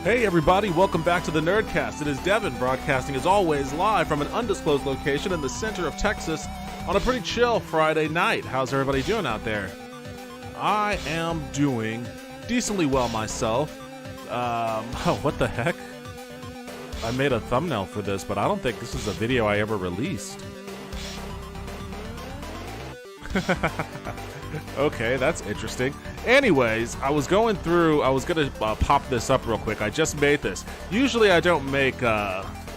Hey everybody, welcome back to the Nerdcast. It is Devin broadcasting as always live from an undisclosed location in the center of Texas on a pretty chill Friday night. How's everybody doing out there? I am doing decently well myself. Oh, what the heck? I made a thumbnail for this, but I don't think this is a video I ever released. Okay, that's interesting. Anyways, I was going to pop this up real quick. I just made this. Usually I don't make thumbnails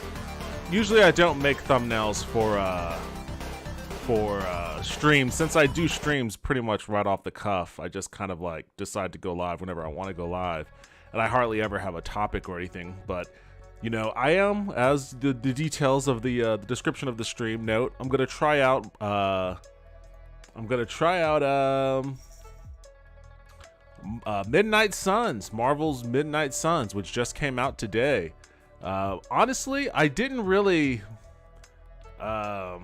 for streams. Since I do streams pretty much right off the cuff, I just kind of like decide to go live whenever I want to go live. And I hardly ever have a topic or anything, but you know, I am, as the details of the description of the stream note, I'm gonna try out Midnight Suns, Marvel's Midnight Suns, which just came out today. Honestly, I didn't really know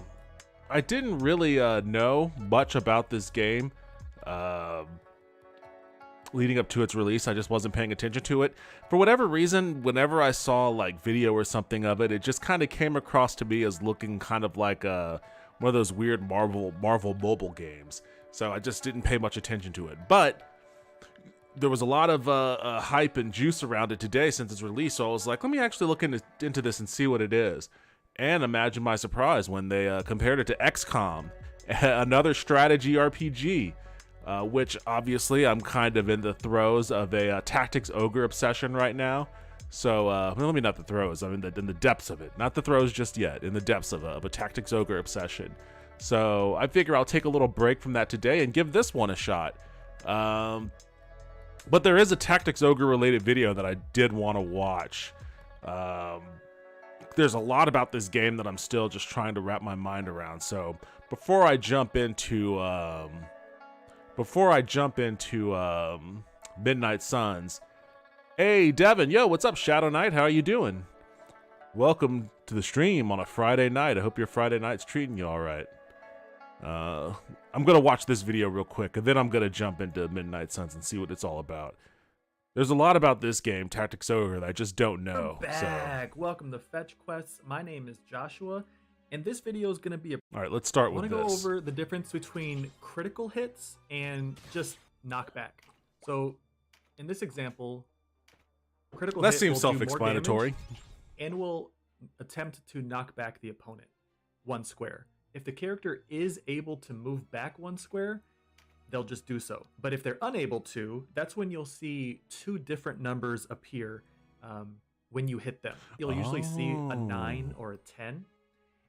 much about this game leading up to its release. I just wasn't paying attention to it. For whatever reason, whenever I saw like video or something of it, it just kind of came across to me as looking kind of like one of those weird Marvel mobile games. So I just didn't pay much attention to it. But there was a lot of hype and juice around it today since its release. So I was like, let me actually look into this and see what it is. And imagine my surprise when they compared it to XCOM, another strategy RPG. Which obviously I'm kind of in the throes of a Tactics Ogre obsession right now. So, well, maybe not the throes, I'm in the depths of it. Not the throes just yet, in the depths of a Tactics Ogre obsession. So I figure I'll take a little break from that today and give this one a shot. But there is a Tactics Ogre related video that I did want to watch. There's a lot about this game that I'm still just trying to wrap my mind around. So before I jump into Midnight Suns, hey Devin, yo, what's up, Shadow Knight? How are you doing? Welcome to the stream on a Friday night. I hope your Friday night's treating you all right. I'm gonna watch this video real quick, and then I'm gonna jump into Midnight Suns and see what it's all about. There's a lot about this game, Tactics Ogre, that I just don't know. We're back. So. Welcome to Fetch Quests. My name is Joshua. And this video is going to be all right, let's start with this. I want to go over the difference between critical hits and just knockback. So in this example, critical hit seems self-explanatory. And will attempt to knock back the opponent one square. If the character is able to move back one square, they'll just do so. But if they're unable to, that's when you'll see two different numbers appear when you hit them. You'll usually see a 9 or a 10.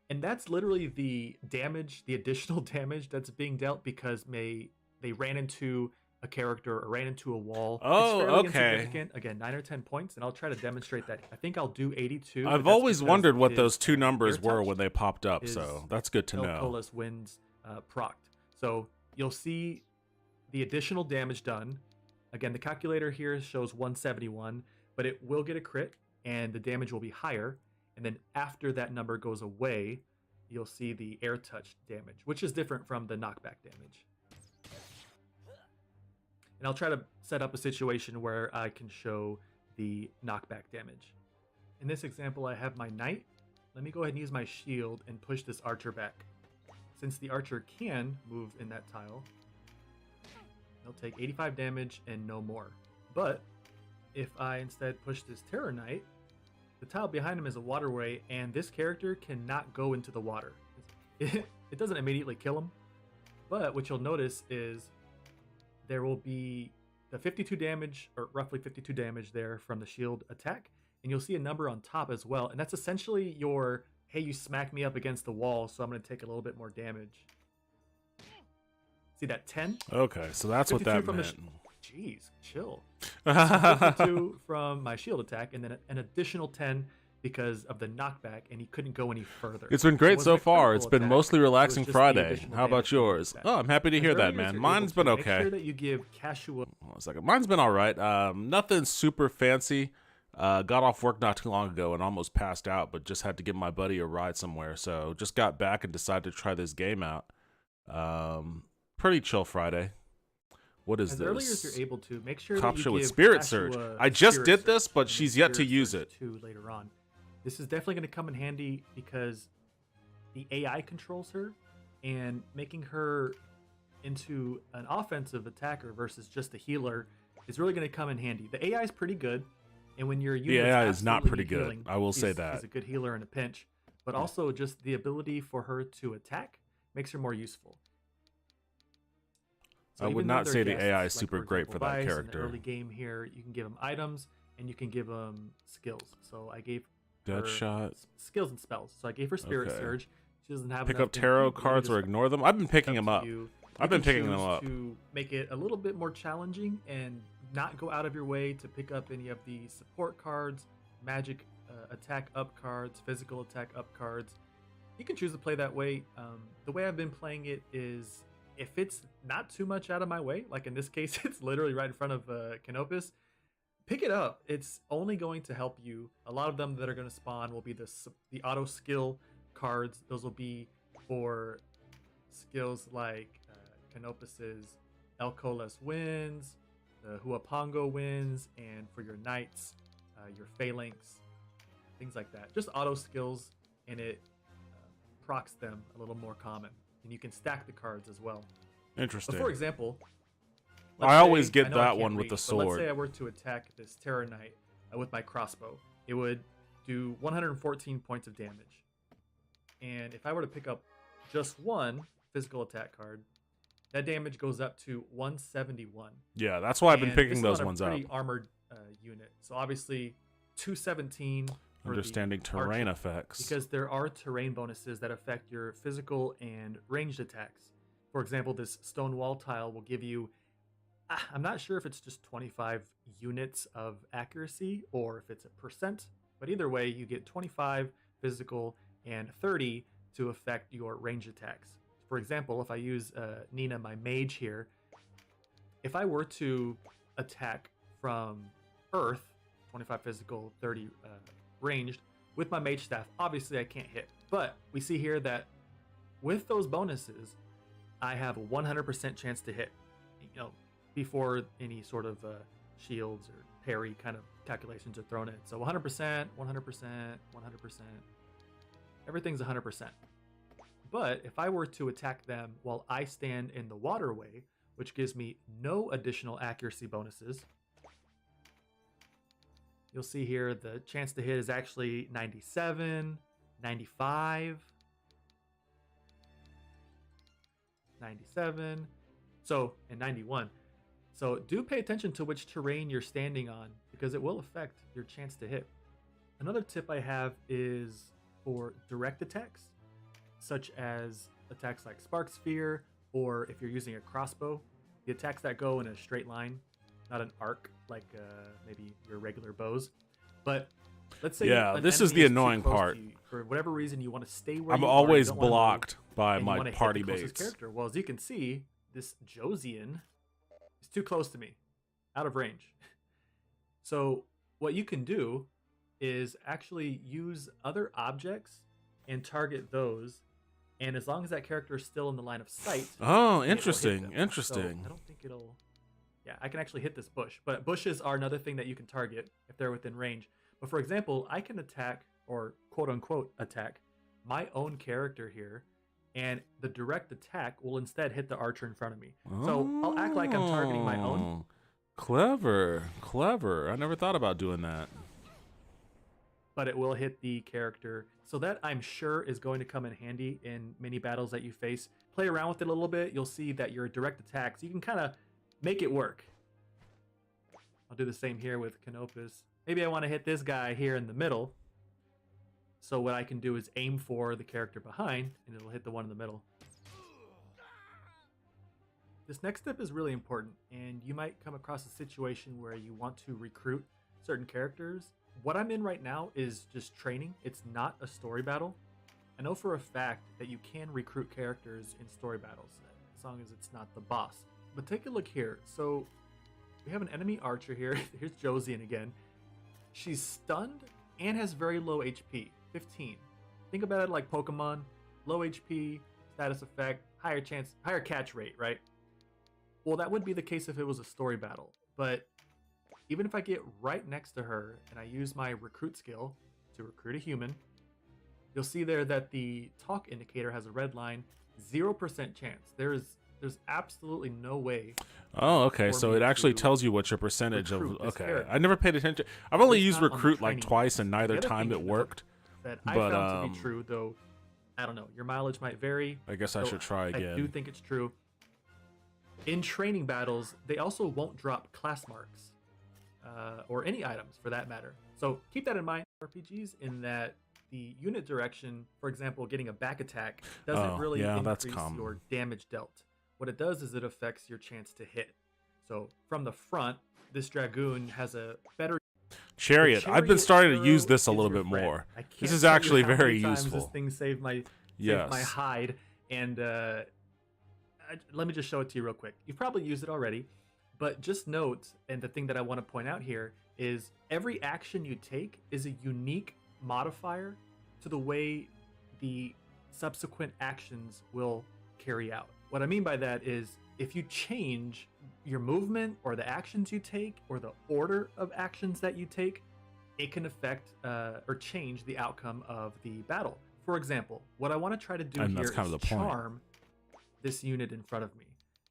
And that's literally the damage, the additional damage that's being dealt because they ran into a character or ran into a wall. Oh, it's okay. Insignificant. Again, 9 or 10 points, and I'll try to demonstrate that. I think I'll do 82. I've always wondered what those two numbers were when they popped up, so that's good to know. Colas wins procced. So you'll see the additional damage done. Again, the calculator here shows 171, but it will get a crit, and the damage will be higher. And then after that number goes away, you'll see the air touch damage, which is different from the knockback damage. And I'll try to set up a situation where I can show the knockback damage. In this example, I have my knight. Let me go ahead and use my shield and push this archer back. Since the archer can move in that tile, he'll take 85 damage and no more. But if I instead push this terror knight, the tile behind him is a waterway, and this character cannot go into the water. It doesn't immediately kill him, but what you'll notice is there will be the 52 damage, or roughly 52 damage there from the shield attack, and you'll see a number on top as well, and that's essentially your, hey, you smacked me up against the wall, so I'm going to take a little bit more damage. See that 10? Okay, so that's what that meant. Jeez, chill. 52 from my shield attack, and then an additional 10 because of the knockback, and he couldn't go any further. It's been great so far. It's been mostly relaxing Friday. How about yours? Oh, I'm happy to hear that, man. Mine's been okay. Make sure that you give casual. One second. Mine's been all right. Nothing super fancy. Got off work not too long ago and almost passed out, but just had to give my buddy a ride somewhere. So just got back and decided to try this game out. Pretty chill Friday. What is As early as this? you're able to, make sure that you Capture with give Spirit Surge. Ashua I just Spirit did Surge, this, but and then she's yet to Spirit use Surge it. too later on. This is definitely going to come in handy because the AI controls her, and making her into an offensive attacker versus just a healer is really going to come in handy. The AI is pretty good, and when your The unit's AI is not absolutely pretty good. healing, I will say she's that. a good healer in a pinch. But also just the ability for her to attack makes her more useful. So I would even though not they're say the guests, AI is like, super for great example, for that Vice, in the character. early game here, you can give them items and you can give them skills. So I gave her Deadshot. skills and spells. So I gave her Spirit Okay. Surge. She doesn't have Pick enough up tarot MP, but you cards can or just ignore them. I've been picking up them to up. you. I've You been can picking them choose up. to make it a little bit more challenging and not go out of your way to pick up any of the support cards, magic attack up cards, physical attack up cards. You can choose to play that way. The way I've been playing it is if it's not too much out of my way, like in this case, it's literally right in front of Canopus, pick it up. It's only going to help you. A lot of them that are going to spawn will be the auto skill cards. Those will be for skills like Canopus's El Colas wins, the Huapongo wins, and for your knights, your phalanx, things like that. Just auto skills, and it procs them a little more common. And you can stack the cards as well. Interesting. So for example, I always say- get I know I that can't one with read, the but sword. let's say I were to attack this Terror Knight with my crossbow. It would do 114 points of damage. And if I were to pick up just one physical attack card, that damage goes up to 171. Yeah, that's why I've been And picking this is those on a ones up. pretty armored unit. So obviously 217 for the Understanding terrain archer, effects. because there are terrain bonuses that affect your physical and ranged attacks. For example, this stone wall tile will give you, I'm not sure if it's just 25 units of accuracy or if it's a percent, but either way, you get 25 physical and 30 to affect your range attacks. For example, if I use Nina, my mage here, if I were to attack from Earth, 25 physical, 30 ranged, with my mage staff, obviously I can't hit. But we see here that with those bonuses, I have a 100% chance to hit, before any sort of shields or parry kind of calculations are thrown in. So 100%, 100%, 100%, everything's 100%. But if I were to attack them while I stand in the waterway, which gives me no additional accuracy bonuses, you'll see here the chance to hit is actually 97, 95, 97, and 91. So do pay attention to which terrain you're standing on because it will affect your chance to hit. Another tip I have is for direct attacks, such as attacks like Spark Sphere, or if you're using a crossbow, the attacks that go in a straight line, not an arc like maybe your regular bows. But let's say this is the annoying part. For whatever reason, you want to stay where I'm you are, always you don't wanna move, blocked by and you my wanna hit party the closest mates. character. Well, as you can see, this Josian is too close to me, out of range. So what you can do is actually use other objects and target those. And as long as that character is still in the line of sight, Oh, it will hit interesting. them. Interesting. So I don't think it'll. Yeah, I can actually hit this bush, but bushes are another thing that you can target if they're within range. But for example, I can attack, or quote unquote attack, my own character here, and the direct attack will instead hit the archer in front of me. So I'll act like I'm targeting my own. Oh, clever. Clever. I never thought about doing that. But it will hit the character. So that, I'm sure, is going to come in handy in many battles that you face. Play around with it a little bit. You'll see that your direct attacks, you can kind of make it work. I'll do the same here with Canopus. Maybe I want to hit this guy here in the middle. So what I can do is aim for the character behind, and it'll hit the one in the middle. This next step is really important, and you might come across a situation where you want to recruit certain characters. What I'm in right now is just training. It's not a story battle. I know for a fact that you can recruit characters in story battles, as long as it's not the boss. But take a look here. So we have an enemy archer here. Here's Josian again. She's stunned and has very low HP, 15. Think about it like Pokemon, low HP, status effect, higher catch rate, right? Well, that would be the case if it was a story battle. But even if I get right next to her and I use my recruit skill to recruit a human, you'll see there that the talk indicator has a red line, 0% chance. There's absolutely no way. Oh, okay. for So me it actually to tells you what your percentage of. recruit this Okay, character. I never paid attention. I've only It's used not on the recruit like training twice, and list. neither The other time thing it to note worked. that I But found to be true, though, I don't know, your mileage might vary. I guess I So should try I do again. think it's true. In training battles, they also won't drop class marks or any items for that matter. So keep that in mind, RPGs, in that the unit direction, for example, getting a back attack, doesn't Oh, really yeah, that's increase common. your damage dealt. What it does is it affects your chance to hit. So from the front, this Dragoon has a better Chariot. I've been Chariot starting to use arrow this a is little your bit friend. more. I This can't is tell you actually how many very times useful. This thing saved my Yes. hide, and let me just show it to you real quick. You've probably used it already, but just note, and the thing that I want to point out here is every action you take is a unique modifier to the way the subsequent actions will carry out. What I mean by that is if you change your movement or the actions you take or the order of actions that you take, it can affect or change the outcome of the battle. For example, what I want to try to do And here that's kind is of the point. charm this unit in front of me.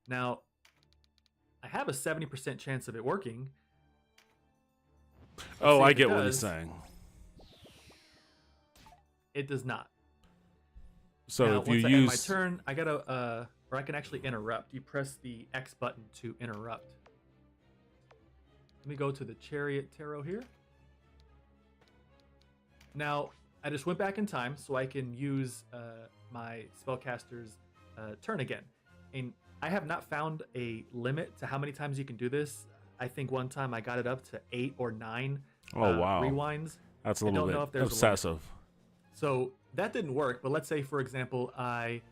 Now, I have a 70% chance of it working. Oh, see I if it get what he's does. saying. It does not. So Now, if you once I end my use, turn, I gotta, or I can actually interrupt. You press the X button to interrupt. Let me go to the Chariot Tarot here. Now, I just went back in time so I can use my spellcaster's turn again. And I have not found a limit to how many times you can do this. I think one time I got it up to 8 or 9 oh wow, rewinds. that's a I little don't know bit if there's a limit. obsessive. So that didn't work, but let's say, for example, I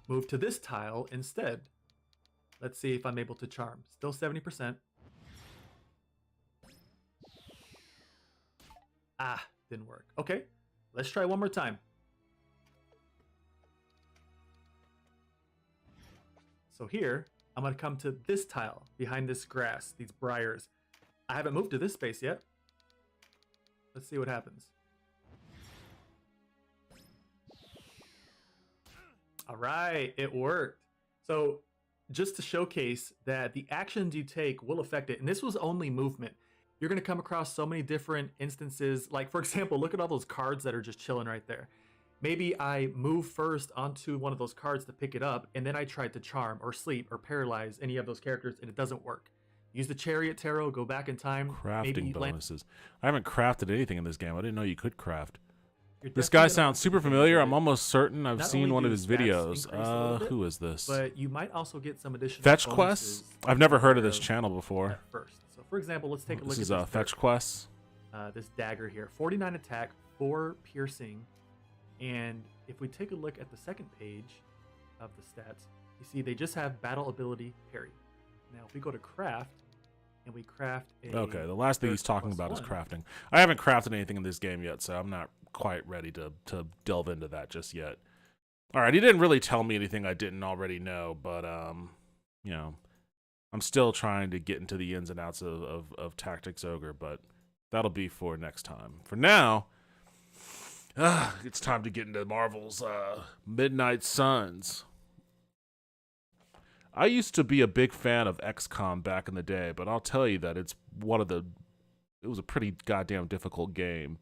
move to this tile instead. Let's see if I'm able to charm. Still 70%. Ah, didn't work. Okay, let's try one more time. So here, I'm going to come to this tile behind this grass, these briars. I haven't moved to this space yet. Let's see what happens. All right, it worked. So just to showcase that the actions you take will affect it, and this was only movement. You're going to come across so many different instances. Like, for example, look at all those cards that are just chilling right there. Maybe I move first onto one of those cards to pick it up, and then I tried to charm or sleep or paralyze any of those characters, and it doesn't work. Use the Chariot Tarot, go back in time. Crafting maybe bonuses. I haven't crafted anything in this game. I didn't know you could craft. You're This definitely guy gonna sounds want to super use things familiar. with I'm it, almost certain I've not seen only one of do his stats videos. increase a little bit, Who is this? but you might also get some additional Fetch bonuses quests? I've never heard of this of channel before. at first. So, for example, let's take a look This at is this Fetch dagger. quests. This dagger here. 49 attack, 4 piercing, and if we take a look at the second page of the stats, you see they just have battle ability parry. Now, if we go to craft, and we craft a... Okay, the last thing he's talking +1. about is crafting. I haven't crafted anything in this game yet, so I'm not quite ready to delve into that just yet. All right, he didn't really tell me anything I didn't already know, but you know, I'm still trying to get into the ins and outs of Tactics Ogre, but that'll be for next time. For now, it's time to get into Marvel's Midnight Suns. I used to be a big fan of XCOM back in the day, but I'll tell you that it was a pretty goddamn difficult game.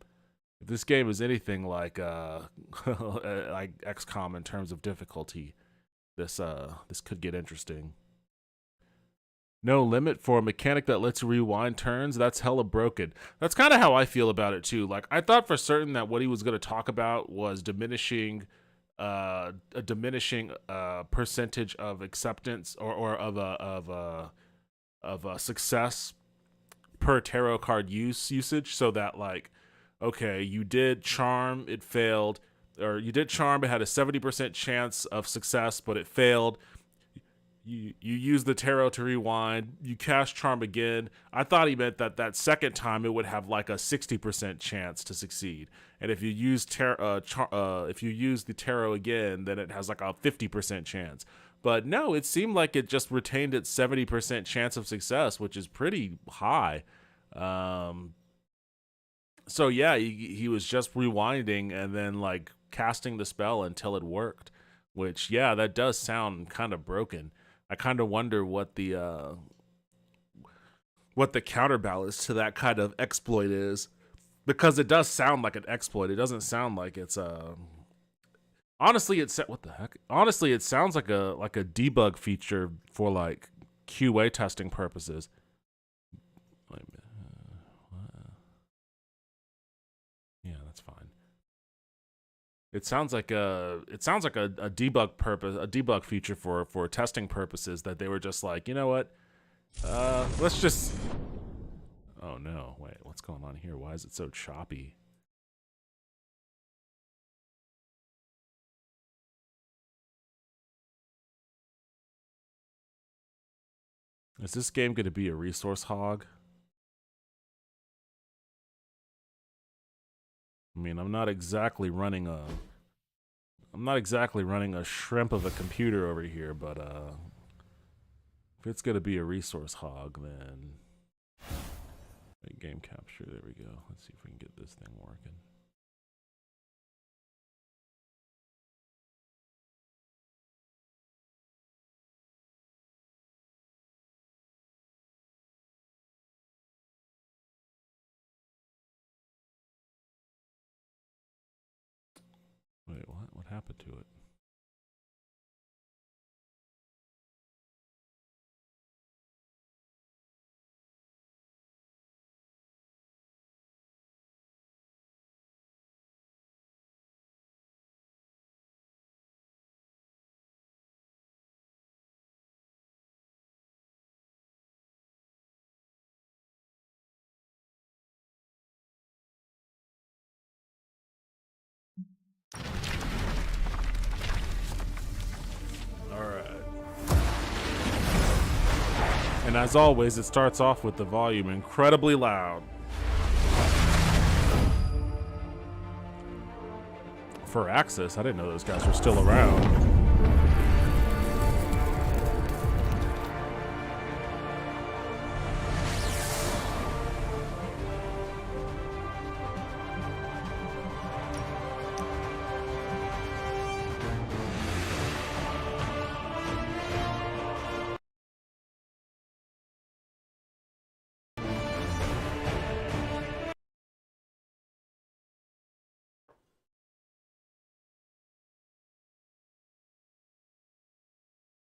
If this game is anything like like XCOM in terms of difficulty, this could get interesting. No limit for a mechanic that lets you rewind turns. That's hella broken. That's kind of how I feel about it too. Like, I thought for certain that what he was going to talk about was diminishing a diminishing percentage of acceptance or of a success per tarot card usage, so that, like, okay, you did charm, it failed, or you did charm, it had a 70% chance of success, but it failed. You use the tarot to rewind, you cast charm again. I thought he meant that second time it would have like a 60% chance to succeed, and if you use if you use the tarot again, then it has like a 50% chance. But no, it seemed like it just retained its 70% chance of success, which is pretty high. So yeah, he was just rewinding and then like casting the spell until it worked, which yeah, that does sound kind of broken. I kind of wonder what the counterbalance to that kind of exploit is, because it does sound like an exploit. It doesn't sound like it's honestly what the heck? Honestly, it sounds like a debug feature for like QA testing purposes. Yeah, that's fine. It sounds like a debug feature for testing purposes, that they were just like, you know what? Let's just. Oh no! Wait, what's going on here? Why is it so choppy? Is this game going to be a resource hog? I mean, I'm not exactly running a shrimp of a computer over here, but if it's going to be a resource hog, then game capture. There we go. Let's see if we can get this thing working. Wait, what? What happened to it? And as always, it starts off with the volume incredibly loud. For Axis, I didn't know those guys were still around.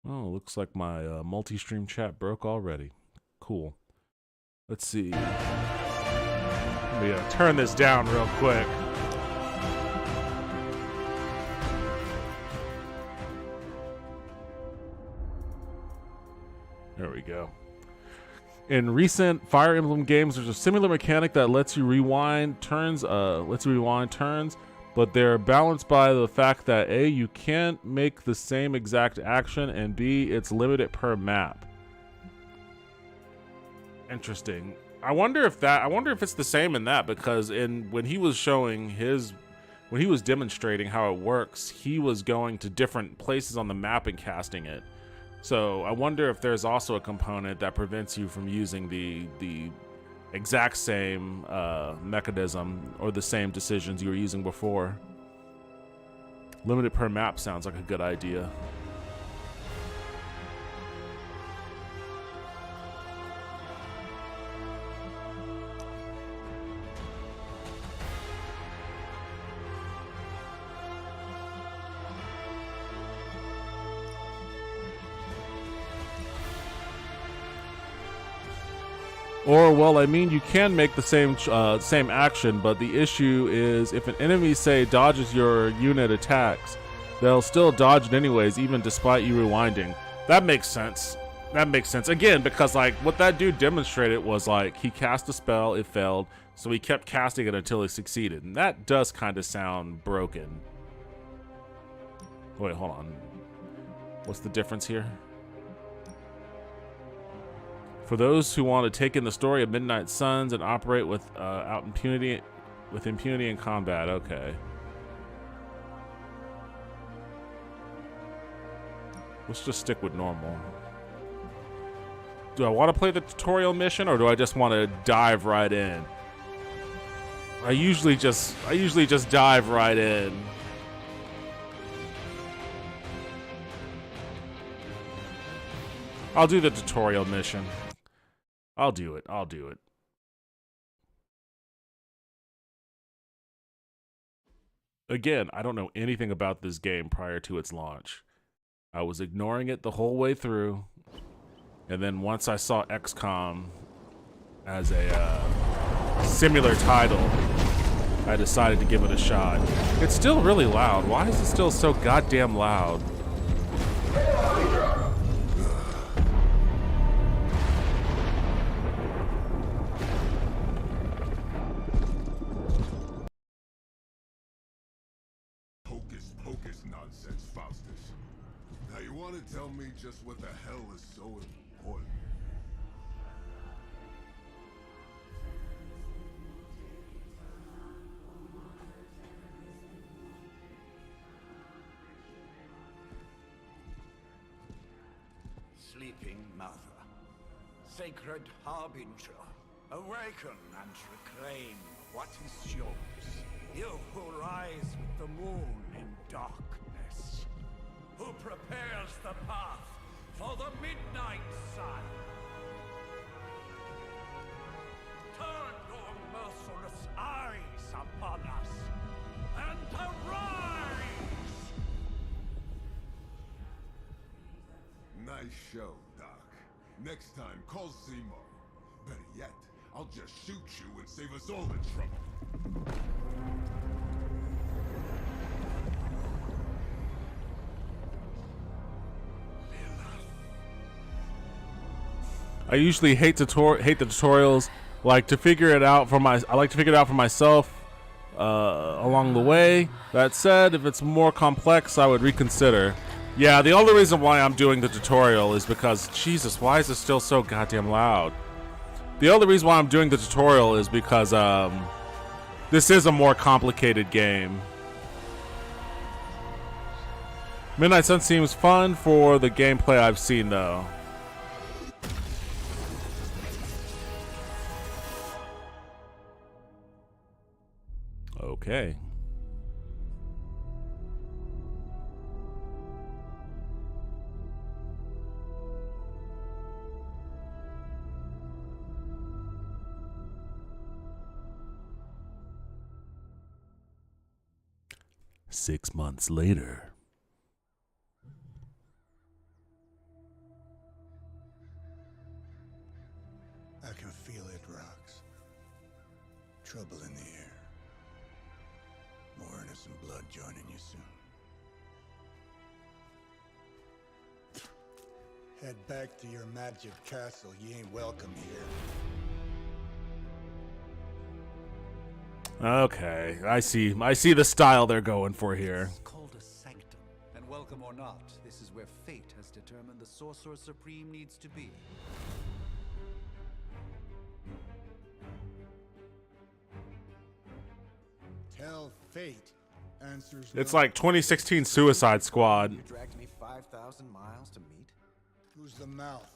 Oh, looks like my multi-stream chat broke already. Cool. Let's see. Let me turn this down real quick. There we go. In recent Fire Emblem games, there's a similar mechanic that lets you rewind turns, but they're balanced by the fact that A, you can't make the same exact action, and B, it's limited per map. Interesting. I wonder if it's the same in that, because when he was demonstrating how it works, he was going to different places on the map and casting it. So I wonder if there's also a component that prevents you from using the exact same mechanism or the same decisions you were using before. Limited per map sounds like a good idea. Or, well, I mean, you can make the same action, but the issue is if an enemy, say, dodges your unit attacks, they'll still dodge it anyways, even despite you rewinding. That makes sense. That makes sense. Again, because, like, what that dude demonstrated was, like, he cast a spell, it failed, so he kept casting it until he succeeded. And that does kind of sound broken. Wait, hold on. What's the difference here? For those who want to take in the story of Midnight Suns and operate with impunity in combat. Okay. Let's just stick with normal. Do I want to play the tutorial mission, or do I just want to dive right in? I usually just dive right in. I'll do the tutorial mission. I'll do it. Again, I don't know anything about this game prior to its launch. I was ignoring it the whole way through. And then once I saw XCOM as a similar title, I decided to give it a shot. It's still really loud. Why is it still so goddamn loud? Hocus nonsense, Faustus. Now you want to tell me just what the hell is so important? Sleeping mother, sacred harbinger, awaken and reclaim what is yours. You who rise with the moon in darkness, who prepares the path for the midnight sun. Turn your merciless eyes upon us and arise! Nice show, Doc. Next time, call Seymour. Better yet, I'll just shoot you and save us all the trouble. I usually hate the tutorials. I like to figure it out for myself along the way. That said, if it's more complex, I would reconsider. Yeah, the only reason why I'm doing the tutorial is because, Jesus, why is it still so goddamn loud? The only reason why I'm doing the tutorial is because this is a more complicated game. Midnight Sun seems fun for the gameplay I've seen, though. Okay. Six months later. I can feel it, Rox. Trouble in the air. More innocent blood joining you soon. Head back to your magic castle. You ain't welcome here. Okay, I see the style they're going for here. It's called a sanctum, and welcome or not, this is where fate has determined the Sorcerer Supreme needs to be. Tell fate answers. It's no- like 2016 Suicide Squad. You dragged me 5,000 miles to meet? Who's the mouth?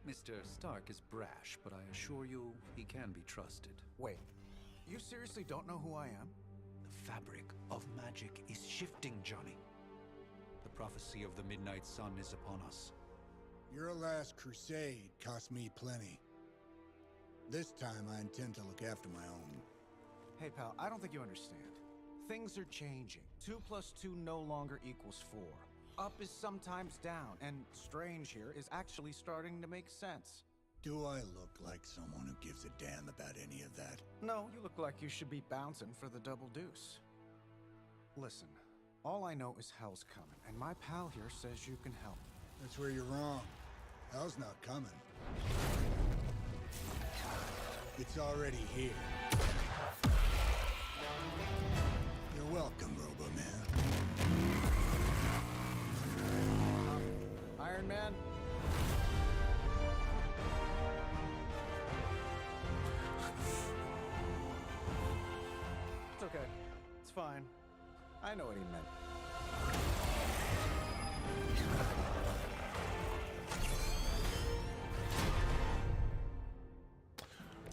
Mr. Stark is brash, but I assure you, he can be trusted. Wait, you seriously don't know who I am? The fabric of magic is shifting, Johnny. The prophecy of the Midnight Sun is upon us. Your last crusade cost me plenty. This time I intend to look after my own. Hey pal, I don't think you understand. Things are changing. 2 + 2 no longer equals 4. Up is sometimes down, and strange here is actually starting to make sense. Do I look like someone who gives a damn about any of that? No, you look like you should be bouncing for the double deuce. Listen, all I know is hell's coming, and my pal here says you can help. That's where you're wrong. Hell's not coming. It's already here. You're welcome, Robo-Man. Iron Man? It's okay. It's fine. I know what he meant.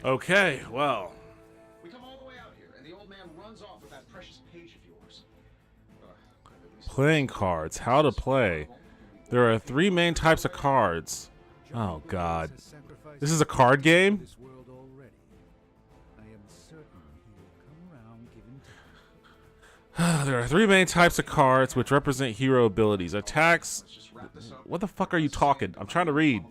Okay, well. We come all the way out here, and the old man runs off with that precious page of yours. Playing cards. How to play. There are 3 main types of cards. Oh, God. This is a card game? There are 3 main types of cards which represent hero abilities. Attacks. What the fuck are you talking? I'm trying to read.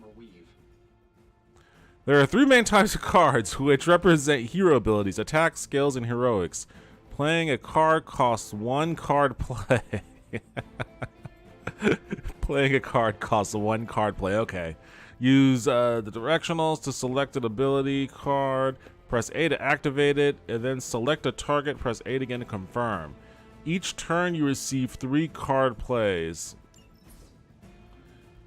There are 3 main types of cards which represent hero abilities, attacks, skills, and heroics. Playing a card costs 1 card play. Playing a card costs 1 card play. Okay. Use the directionals to select an ability card. Press A to activate it, and then select a target. Press A again to confirm. Each turn you receive 3 card plays.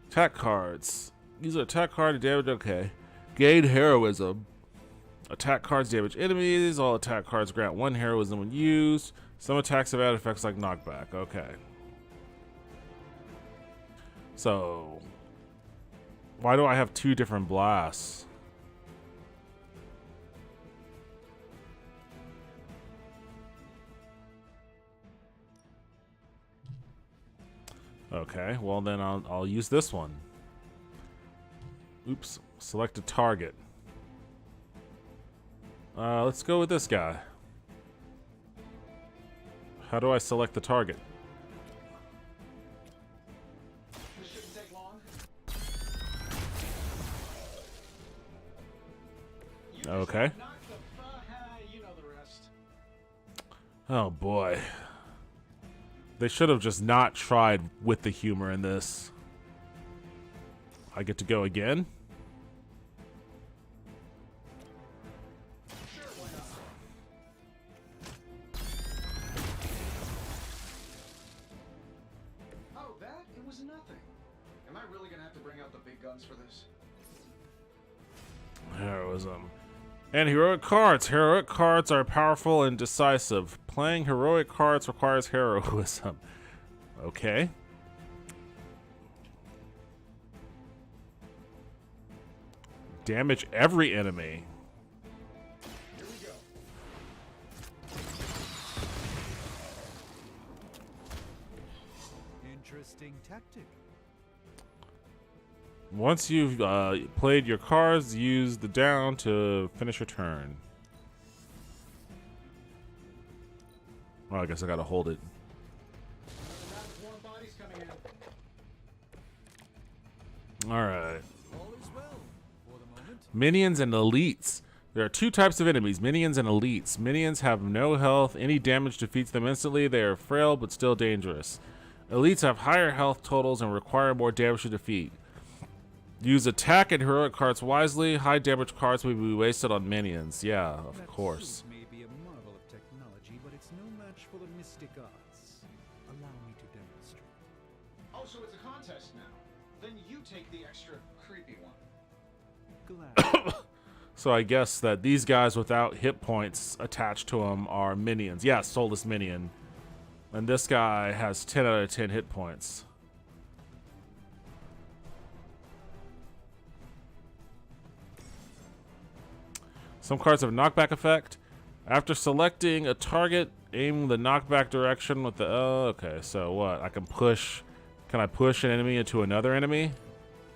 Attack cards. Use an attack card to damage. Okay. Gain heroism. Attack cards damage enemies. All attack cards grant 1 heroism when used. Some attacks have added effects like knockback. Okay. So, why do I have 2 different blasts? Okay, well then I'll use this one. Oops, select a target. Let's go with this guy. How do I select the target? This shouldn't take long. Okay. You know the rest. Oh boy. They should have just not tried with the humor in this. I get to go again? Sure, why not? Oh, that? It was nothing. Am I really gonna have to bring out the big guns for this? Heroism. And heroic cards. Heroic cards are powerful and decisive. Playing heroic cards requires heroism. Okay. Damage every enemy. Here we go. Interesting tactic. Once you've played your cards, use the down to finish your turn. Well, I guess I gotta hold it. More bodies coming in. Alright. All is well for the moment. Minions and elites. There are 2 types of enemies, minions and elites. Minions have no health. Any damage defeats them instantly. They are frail but still dangerous. Elites have higher health totals and require more damage to defeat. Use attack and heroic cards wisely. High damage cards will be wasted on minions. Yeah, of course. That may be a marvel of technology, but it's no match for the mystic arts. Allow me to demonstrate. Oh, so it's a contest now. Then you take the extra creepy one. Glad. So I guess that these guys without hit points attached to them are minions. Yeah, soulless minion. And this guy has 10 out of 10 hit points. Some cards have knockback effect. After selecting a target, aim the knockback direction with the... Oh, okay, so what? I can push... Can I push an enemy into another enemy?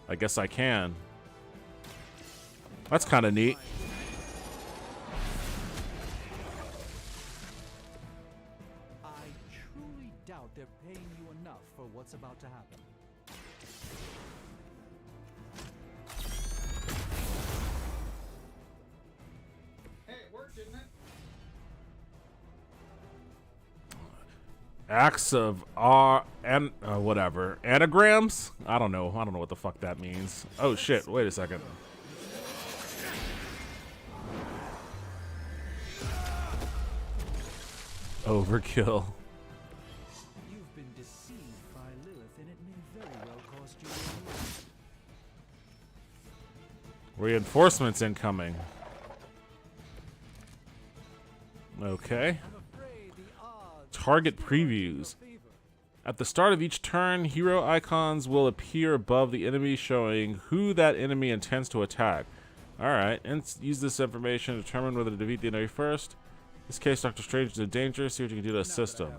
I guess I can. That's kind of neat. I truly doubt they're paying you enough for what's about to happen. Hey, it worked, didn't it? Acts of whatever. Anagrams? I don't know what the fuck that means. Oh shit, wait a second. Overkill. You've been deceived by Lilith, and it may very well cost you your life. Reinforcements incoming. Okay. I'm afraid the odds Target are still in previews. your favor. At the start of each turn, hero icons will appear above the enemy showing who that enemy intends to attack. Alright, and use this information to determine whether to defeat the enemy first. In this case, Dr. Strange is in danger. See what you can do to assist him.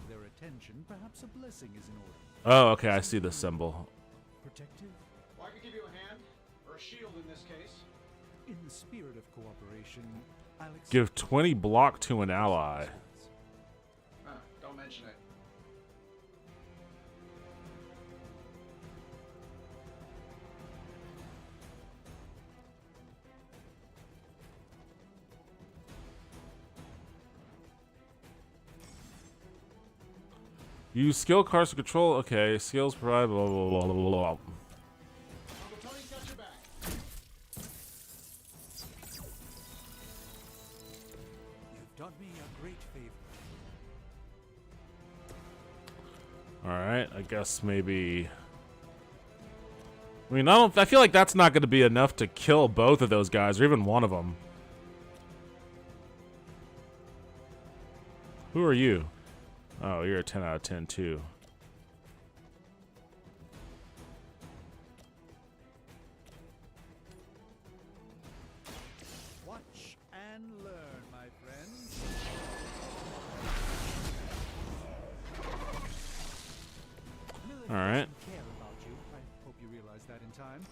Oh, okay, I see the symbol. Protective? Well, I could give you a hand, or a shield in this case. In the spirit of cooperation, I'll accept. Give 20 block to an ally. Don't mention it. Use skill cards to control. Okay, skills provide blah blah blah blah blah. Uncle Tony's got your back. You've done me a great favor. Alright, I guess maybe. I mean, I feel like that's not going to be enough to kill both of those guys, or even one of them. Who are you? Oh, you're a 10 out of 10 too. Watch and learn, my friend. All right. Care about you. I hope you realize that in time.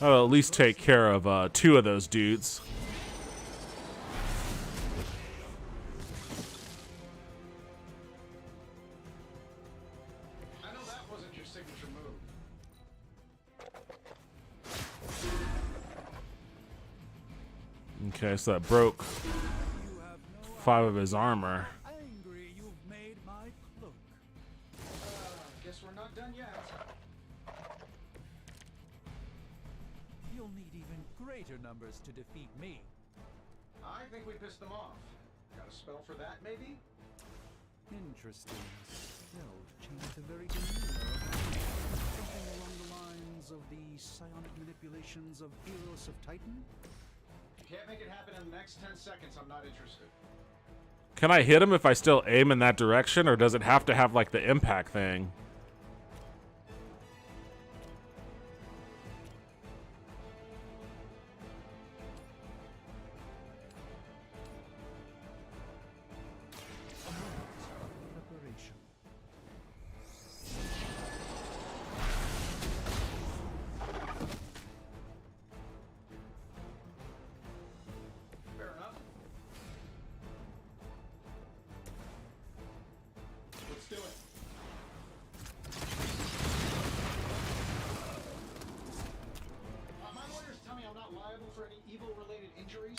I'll at least take care of 2 of those dudes. I know that wasn't your signature move. Okay, so that broke You have no 5 of his armor. angry you've made my cloak. Guess we're not done yet. You'll need even greater numbers to defeat me. I think we pissed them off. Got a spell for that, maybe? Interesting. Stealth changed the very demeanor of the creature. Something along the lines of the psionic manipulations of Eros of Titan? You can't make it happen in the next 10 seconds. I'm not interested. Can I hit him if I still aim in that direction, or does it have to have like the impact thing? Preparation. Fair enough. Let's do it. My lawyers tell me I'm not liable for any evil-related injuries.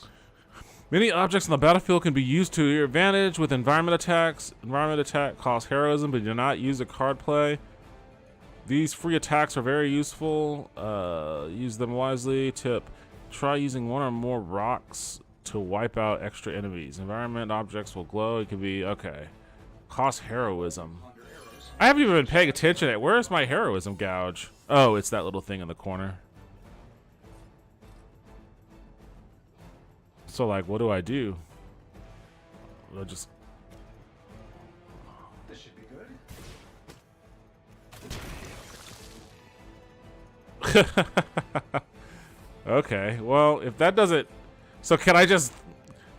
Many objects on the battlefield can be used to your advantage with environment attacks. Environment attack costs heroism, but do not use a card play. These free attacks are very useful. Use them wisely. Tip: try using one or more rocks to wipe out extra enemies. Environment objects will glow. It can be okay. Cost heroism. I haven't even been paying attention at where's my heroism gouge? Oh, it's that little thing in the corner. So like, what do I do? I just This should be good. okay. Well, if that doesn't, so can I just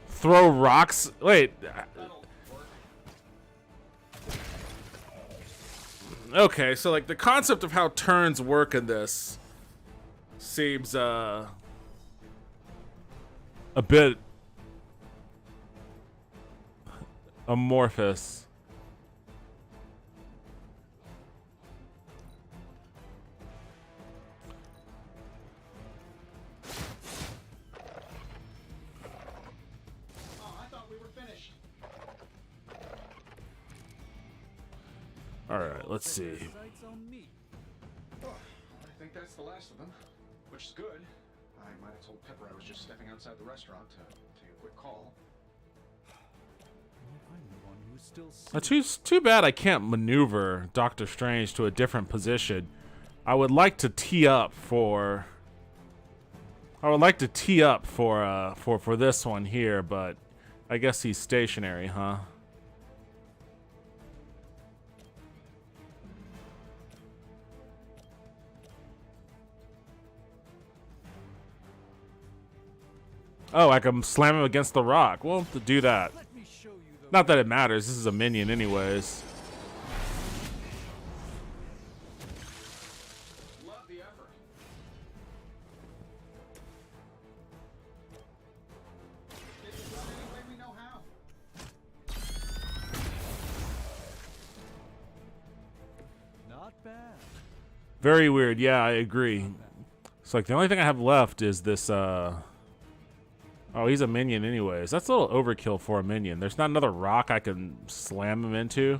throw rocks? Wait. That'll work. Okay, so like the concept of how turns work in this seems a bit amorphous. Oh, I thought we were finished. All right, let's see. Sights on me. Oh, I think that's the last of them, which is good. I might have told Pepper I was just stepping outside the restaurant to take a quick call. I'm the one who's still Too bad I can't maneuver Doctor Strange to a different position. I would like to tee up for. I would like to tee up for this one here, but I guess he's stationary, huh? Oh, I can slam him against the rock. Well, to do that. Let me show you the Not that it matters. This is a minion anyways. Love the effort. Get it done any way we know how. not bad. Very weird. Yeah, I agree. It's like the only thing I have left is this, Oh, he's a minion anyways. That's a little overkill for a minion. There's not another rock I can slam him into.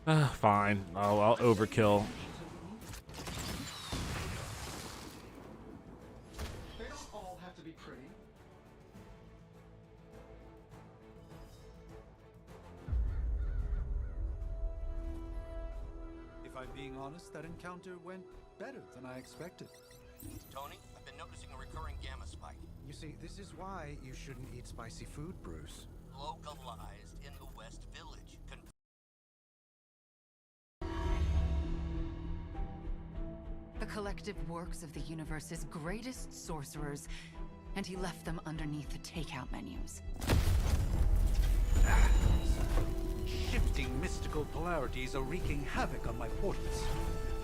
Fine. I'll overkill. They don't all have to be pretty. If I'm being honest, that encounter went better than I expected. Tony, I've been noticing a recurring gamma spike. You see, this is why you shouldn't eat spicy food, Bruce. Localized in the West Village. The collective works of the universe's greatest sorcerers, and he left them underneath the takeout menus. Shifting mystical polarities are wreaking havoc on my portals.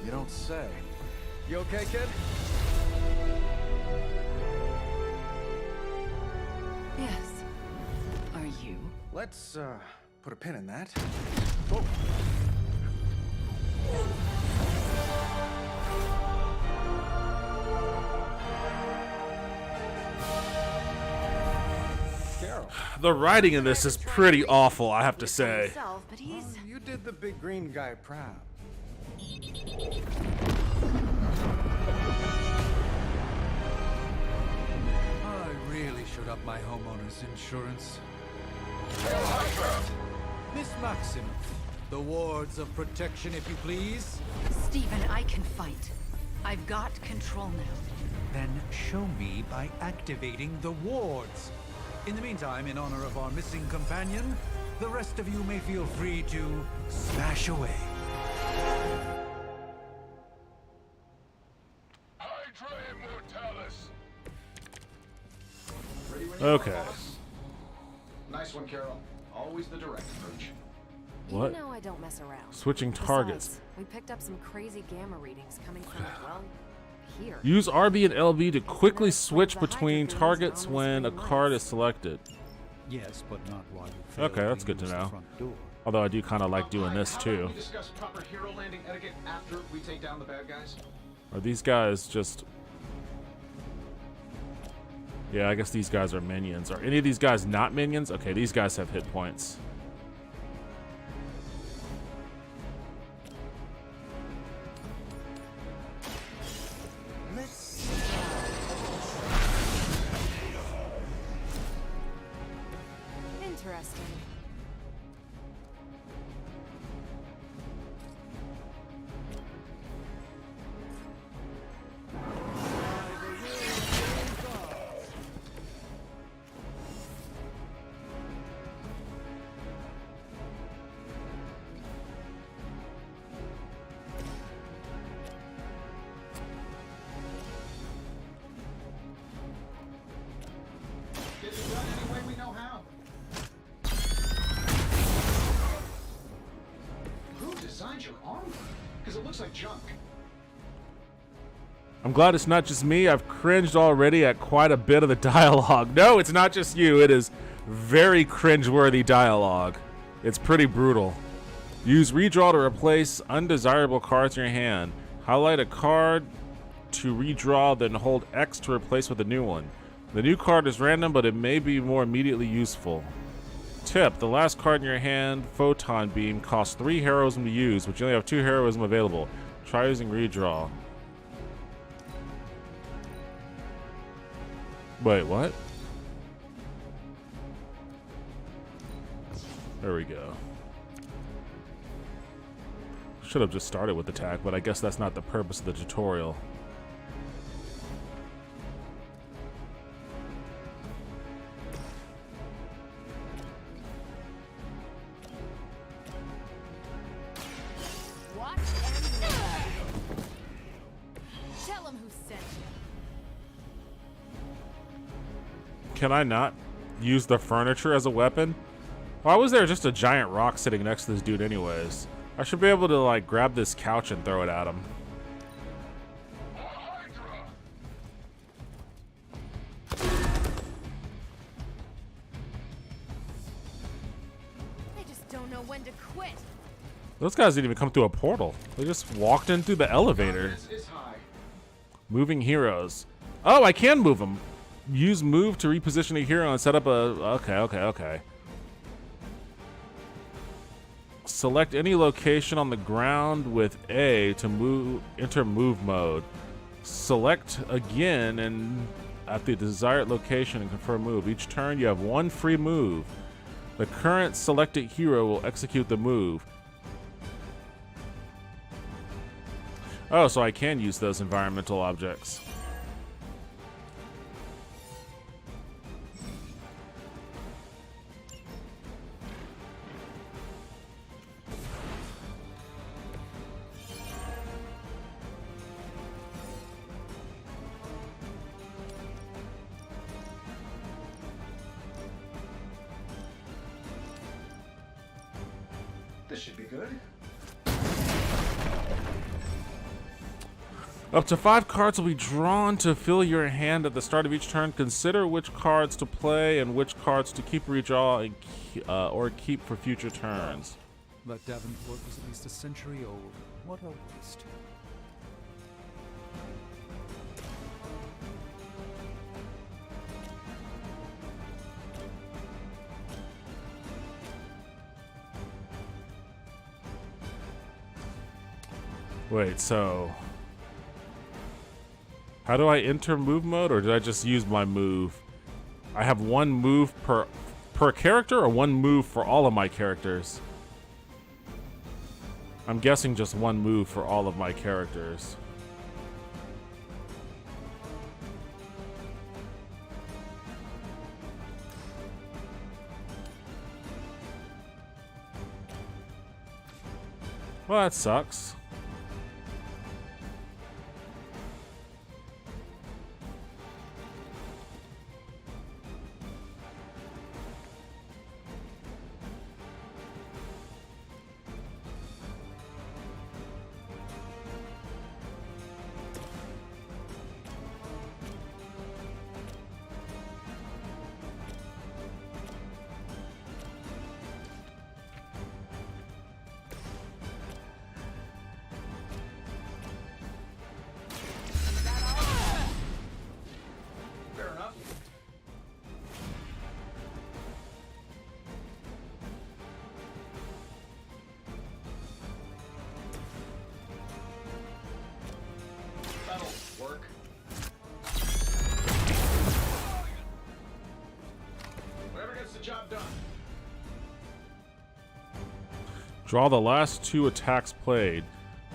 You don't say. You okay, kid? Yes. Are you? Let's, put a pin in that. Carol. The writing in this is pretty awful, I have to say. Himself, but he's... You did the big green guy proud. I really should up my homeowner's insurance. Miss Maximoff, the wards of protection, if you please. Stephen, I can fight. I've got control now. Then show me by activating the wards. In the meantime, in honor of our missing companion, the rest of you may feel free to smash away. Hydra Immortalis! Ready when you Okay. are, boss? Nice one, Carol. Always the direct approach. What? You know I don't mess around. Switching targets. Besides, we picked up some crazy gamma readings coming from, well, here. Use RB and LB to quickly switch between targets when a card is selected. Yes, but not while you fail Okay, that's good to use the know. front door. Although I do kind of like doing Alright, this how too. about we discuss proper hero landing etiquette after we take down the bad guys? Are these guys just... Yeah, I guess these guys are minions. Are any of these guys not minions? Okay, these guys have hit points. Interesting. Get it done any way we know how. Who designed your armor? Because it looks like junk. I'm glad it's not just me. I've cringed already at quite a bit of the dialogue. No, it's not just you. It is very cringeworthy dialogue. It's pretty brutal. Use redraw to replace undesirable cards in your hand. Highlight a card to redraw, then hold X to replace with a new one. The new card is random, but it may be more immediately useful. Tip: the last card in your hand, Photon Beam, costs 3 heroism to use, but you only have 2 heroism available. Try using redraw. Wait, what? There we go. Should have just started with attack, but I guess that's not the purpose of the tutorial. Watch and learn. Tell him who sent you. Can I not use the furniture as a weapon? Why was there just a giant rock sitting next to this dude anyways? I should be able to like grab this couch and throw it at him. They just don't know when to quit. Those guys didn't even come through a portal. They just walked in through the elevator. Moving heroes. Oh, I can move them. Use move to reposition a hero and set up a... Okay. Select any location on the ground with A to enter move mode. Select again and at the desired location and confirm move. Each turn you have one free move. The current selected hero will execute the move. Oh, so I can use those environmental objects. This should be good. Up to 5 cards will be drawn to fill your hand at the start of each turn. Consider which cards to play and which cards to keep, redraw, and or keep for future turns. That Davenport was at least a century old. What a waste. Wait, so... How do I enter move mode, or did I just use my move? I have one move per character, or one move for all of my characters? I'm guessing just one move for all of my characters. Well, that sucks. Draw the last 2 attacks played.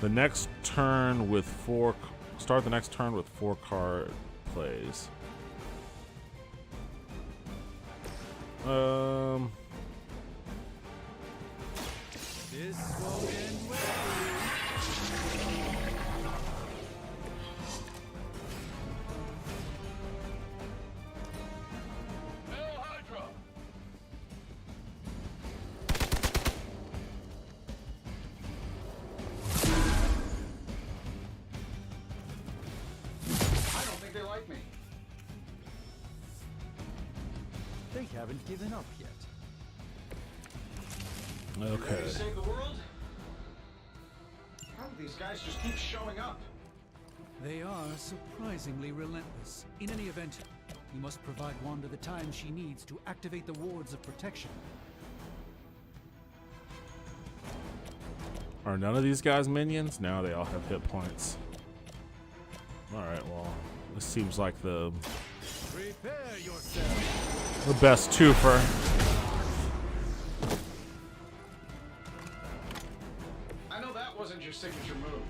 The next turn with 4. Start the next turn with 4 card plays. This won't end well. They haven't given up yet. Okay. Ready to save the world? How do these guys just keep showing up? They are surprisingly relentless. In any event, you must provide Wanda the time she needs to activate the wards of protection. Are none of these guys minions? No, they all have hit points. Alright, well, this seems like the Prepare yourself. the best twofer. I know that wasn't your signature move.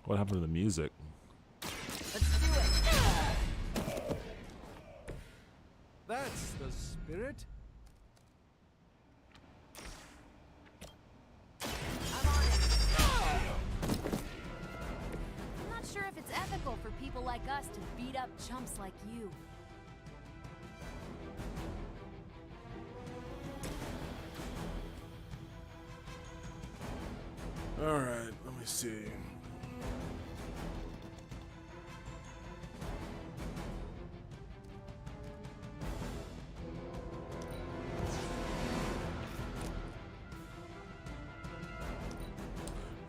What happened to the music? Let's do it. That's the spirit. like you. All right, let me see.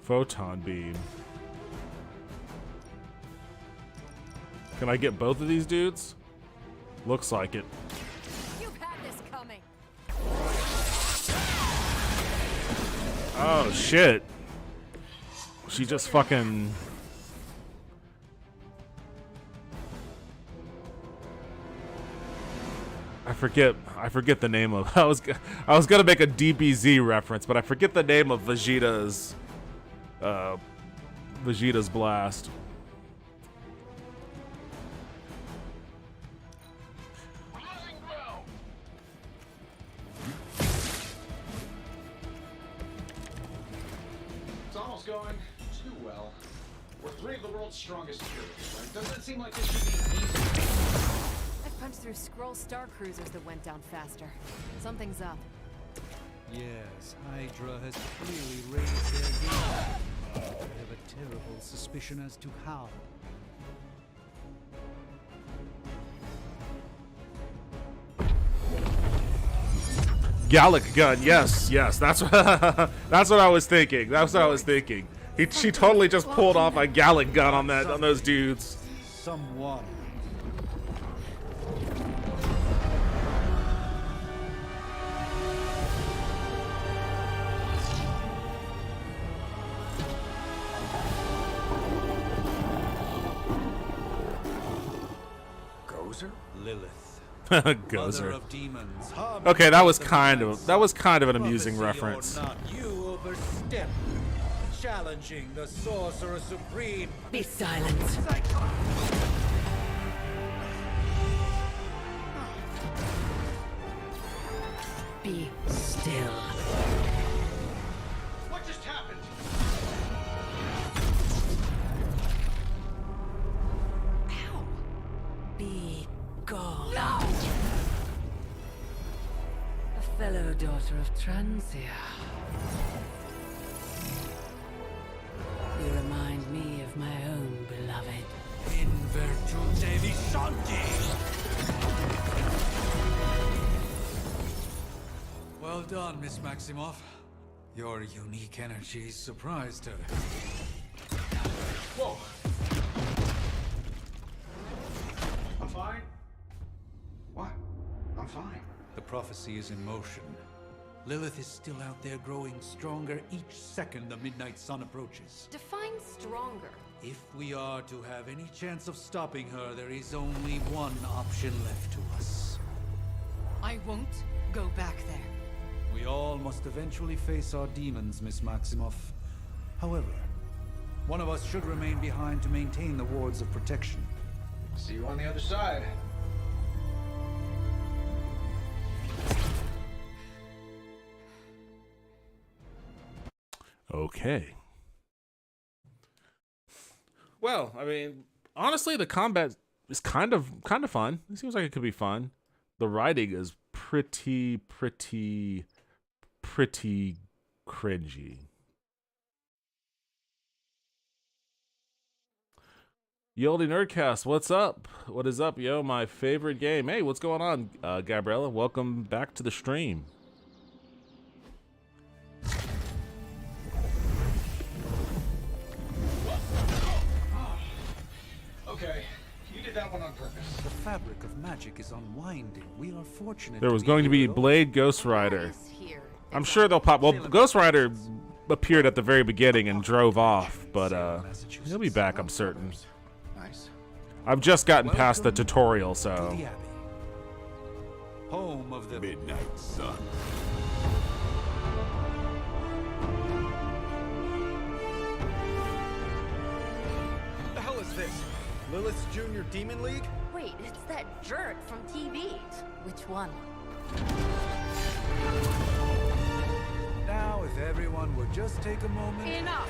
Photon beam. Can I get both of these dudes? Looks like it. You've had this coming. Oh shit. She just fucking... I forget the name of... I was gonna make a DBZ reference, but I forget the name of Vegeta's blast. It's almost going too well. We're 3 of the world's strongest heroes, right? Doesn't it seem like this should be easy? I've punched through Skrull star cruisers that went down faster. Something's up. Yes, Hydra has clearly raised their game. I have a terrible suspicion as to how. Gallic gun, yes, that's what that's what I was thinking. That's what I was thinking. She totally just pulled off a Gallic gun on those dudes. Someone. Gozer? Lilith. Gozer. Mother of demons. Okay, that was kind of an amusing reference. Not you overstep, challenging the Sorcerer Supreme. Be silent. Be still. What just happened? Ow. Be gone. No! A fellow daughter of Transia. You remind me of my own beloved. In virtute vishanti. Well done, Miss Maximoff. Your unique energies surprised her. Whoa. I'm fine. What? I'm fine. The prophecy is in motion. Lilith is still out there growing stronger each second the midnight sun approaches. Define stronger. If we are to have any chance of stopping her, there is only one option left to us. I won't go back there. We all must eventually face our demons, Miss Maximoff. However, one of us should remain behind to maintain the wards of protection. See you on the other side. Okay. Well, I mean, honestly, the combat is kind of fun. It seems like it could be fun. The writing is pretty cringy. Yoldy Nerdcast, what's up? What is up, yo? My favorite game. Hey, what's going on, Gabriella? Welcome back to the stream. Okay, you did that one on purpose. The fabric of magic is unwinding. We are fortunate. There was going to be Blade Ghost Rider. Here. I'm sure they'll pop. Well, Ghost Rider appeared at the very beginning and drove off, but he'll be back, I'm certain. Nice. I've just gotten past the tutorial, To so. the Abbey. Home of the Midnight Sun. What the hell is this? Lilith's Junior Demon League? Wait, it's that jerk from TV. Which one? Now, if everyone would just take a moment. Enough!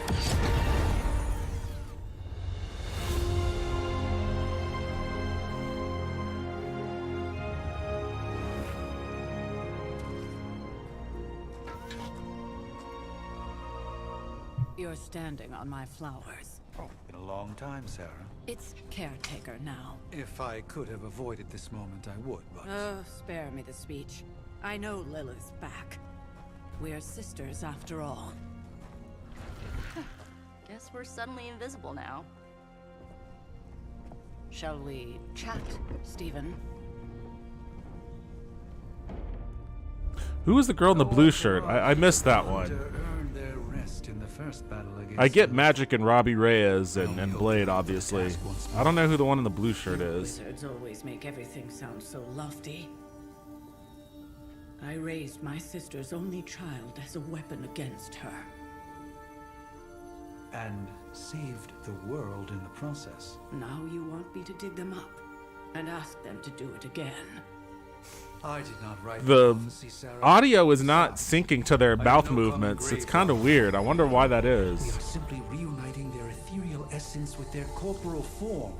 You're standing on my flowers. Oh, been a long time, Sarah. It's caretaker now. If I could have avoided this moment, I would, but... Spare me the speech. I know Lilith's back. We're sisters after all. Guess we're suddenly invisible now. Shall we chat, Stephen? Who was the girl in the blue shirt? I missed that one. I get Magic and Robbie Reyes and Blade, obviously. I don't know who the one in the blue shirt is. Wizards always make everything sound so lofty. I raised my sister's only child as a weapon against her. And saved the world in the process. Now you want me to dig them up and ask them to do it again. I did not write The prophecy, Sarah. audio is not syncing to their mouth movements. It's kind of weird. I wonder why that We is. are simply reuniting their ethereal essence with their corporal form.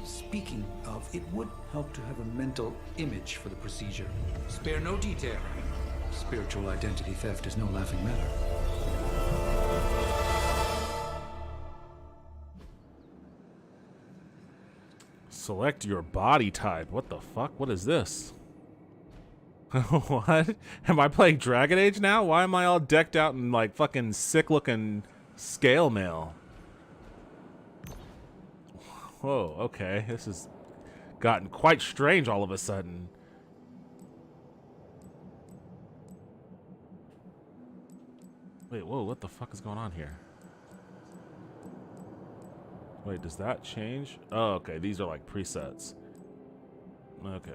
Speaking of, it would help to have a mental image for the procedure. Spare no detail. Spiritual identity theft is no laughing matter. Select your body type. What the fuck? What is this? What? Am I playing Dragon Age now? Why am I all decked out in like fucking sick looking scale mail? Whoa, okay. This has gotten quite strange all of a sudden. Wait, whoa, what the fuck is going on here? Wait, does that change? Oh, okay, these are like presets. Okay.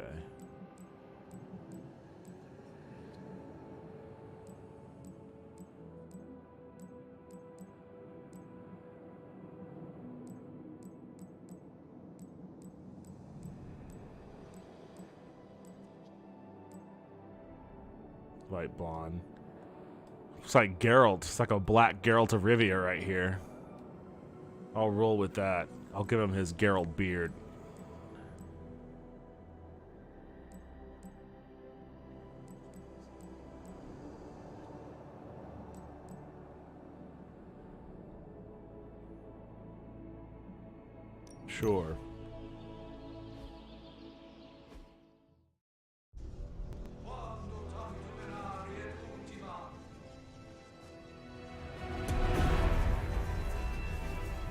Light blonde. It's like Geralt. It's like a black Geralt of Rivia right here. I'll roll with that. I'll give him his Geralt beard. Sure.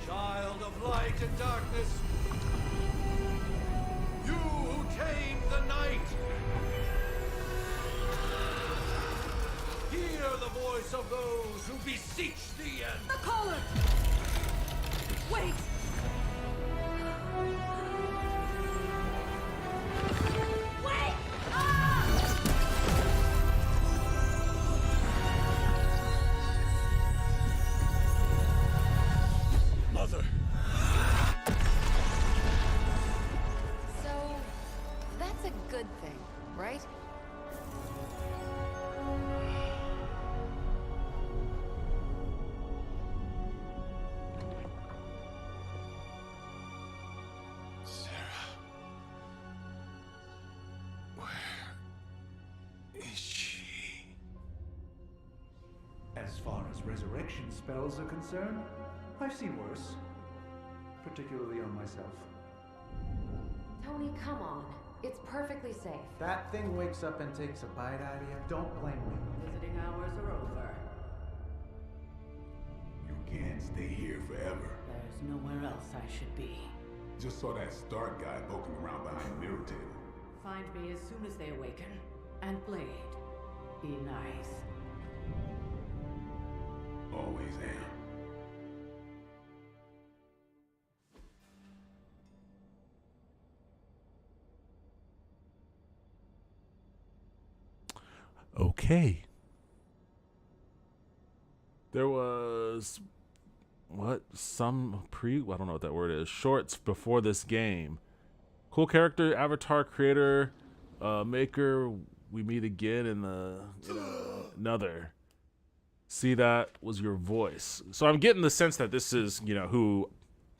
Child of light and darkness, you who tame the night, hear the voice of those who beseech thee and... The collar! Wait! Wait! Mother. So, that's a good thing, right? Sarah. Where is she? As far as resurrection spells are concerned, I've seen worse. Particularly on myself. Tony, come on. It's perfectly safe. That thing wakes up and takes a bite out of you. Don't blame me. Visiting hours are over. You can't stay here forever. There's nowhere else I should be. Just saw that Stark guy poking around behind the mirror table. Find me as soon as they awaken. And Blade, be nice. Always am. Okay. There was what? Some I don't know what that word is. Shorts before this game. Cool character, avatar creator, maker. We meet again in the another. See, that was your voice. So I'm getting the sense that this is, who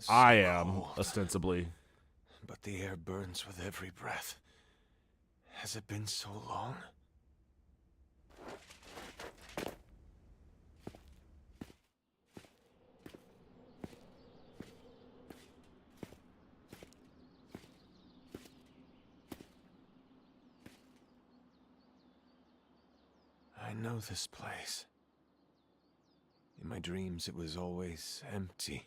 I am ostensibly. But the air burns with every breath. Has it been so long? I know this place. In my dreams, it was always empty.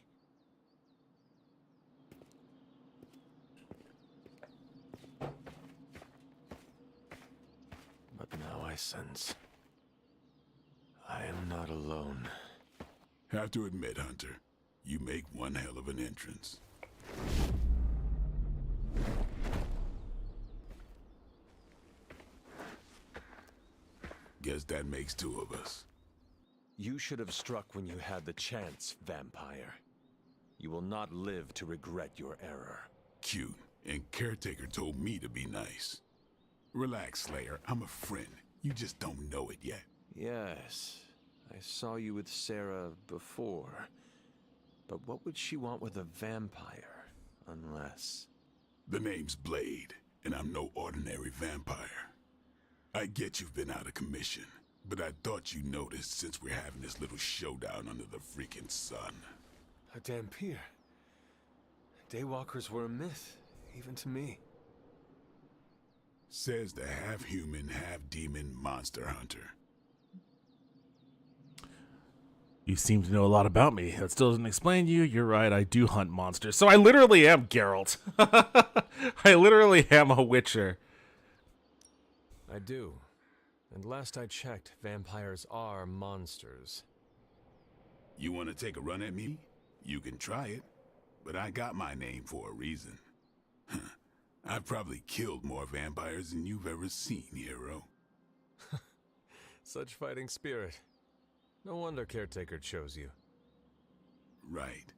But now I sense I am not alone. Have to admit, Hunter, you make one hell of an entrance. Guess that makes two of us. You should have struck when you had the chance, vampire. You will not live to regret your error. Cute, and Caretaker told me to be nice. Relax, Slayer, I'm a friend. You just don't know it yet. Yes, I saw you with Sarah before. But what would she want with a vampire, unless... The name's Blade, and I'm no ordinary vampire. I get you've been out of commission, but I thought you noticed since we're having this little showdown under the freaking sun. A Dampier. Daywalkers were a myth, even to me. Says the half-human, half-demon monster hunter. You seem to know a lot about me. That still doesn't explain you. You're right, I do hunt monsters. So I literally am Geralt. I literally am a Witcher. I do. And last I checked, vampires are monsters. You want to take a run at me? You can try it. But I got my name for a reason. I've probably killed more vampires than you've ever seen, hero. Such fighting spirit. No wonder Caretaker chose you. Right.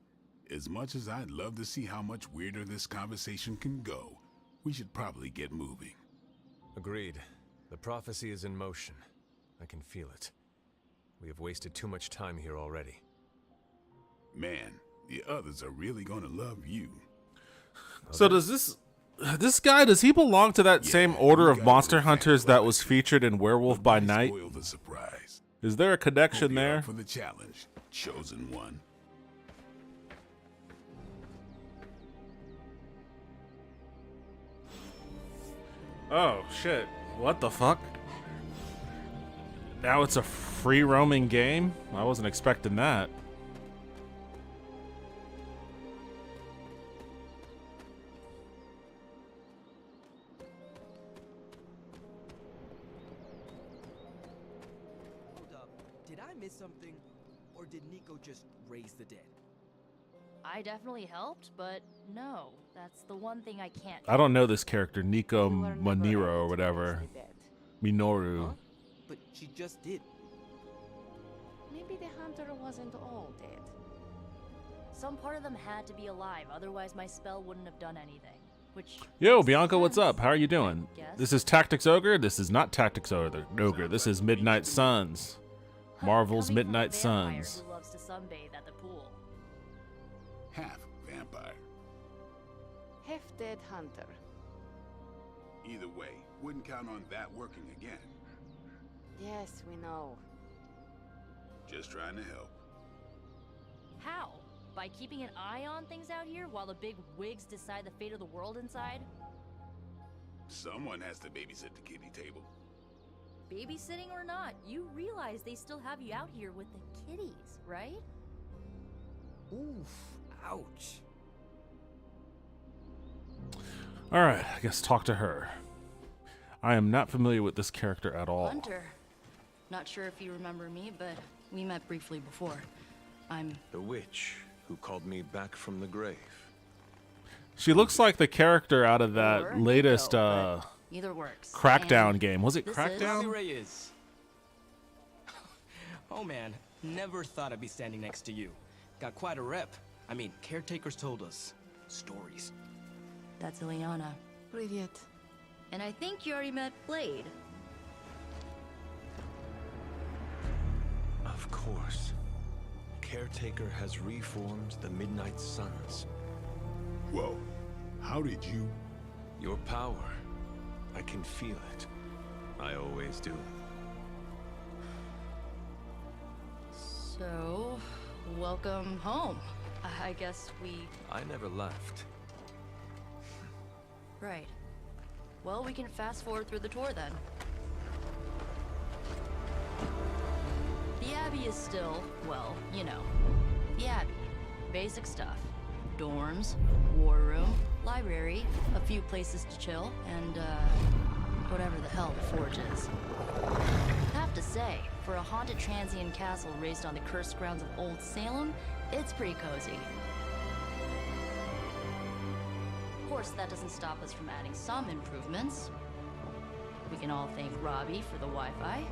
As much as I'd love to see how much weirder this conversation can go, we should probably get moving. Agreed. The prophecy is in motion. I can feel it. We have wasted too much time here already. Man, the others are really gonna love you. So does this guy, does he belong to that same order of monster hunters that was featured in Werewolf by Night? Spoil the surprise. Is there a connection Hope you're there? up for the challenge, chosen one. Oh shit. What the fuck? Now it's a free roaming game? I wasn't expecting that. Hold up. Did I miss something? Or did Nico just raise the dead? I definitely helped, but no, that's the one thing I can't. I don't know this character, Nico Maniro or whatever. Minoru. Huh? But she just did. Maybe the hunter wasn't all dead. Some part of them had to be alive, otherwise my spell wouldn't have done anything. Which Yo, Bianca, what's up? How are you doing? This is Tactics Ogre. This is not Tactics Ogre. This is Midnight Suns. Marvel's Midnight Suns. Who loves to sunbathe at the pool. Half vampire. Half dead hunter. Either way, wouldn't count on that working again. Yes, we know. Just trying to help. How? By keeping an eye on things out here while the big wigs decide the fate of the world inside? Someone has to babysit the kiddie table. Babysitting or not, you realize they still have you out here with the kitties, right? Oof. Ouch. Alright, I guess talk to her. I am not familiar with this character at all. Hunter. Not sure if you remember me, but we met briefly before. I'm the witch who called me back from the grave. She looks like the character out of that latest either works. Crackdown game. Was it Crackdown? Reyes. Oh man, never thought I'd be standing next to you. Got quite a rep. I mean, caretakers told us stories. That's Ileana. Привет. And I think you already met Blade. Of course. Caretaker has reformed the Midnight Suns. Whoa. How did you? Your power. I can feel it. I always do. So, welcome home. I guess we... I never left. Right. Well, we can fast forward through the tour then. Abbey is still, well, you know, the Abbey. Basic stuff. Dorms, war room, library, a few places to chill, and, whatever the hell the Forge is. I have to say, for a haunted transient castle raised on the cursed grounds of Old Salem, it's pretty cozy. Of course, that doesn't stop us from adding some improvements. We can all thank Robbie for the Wi-Fi.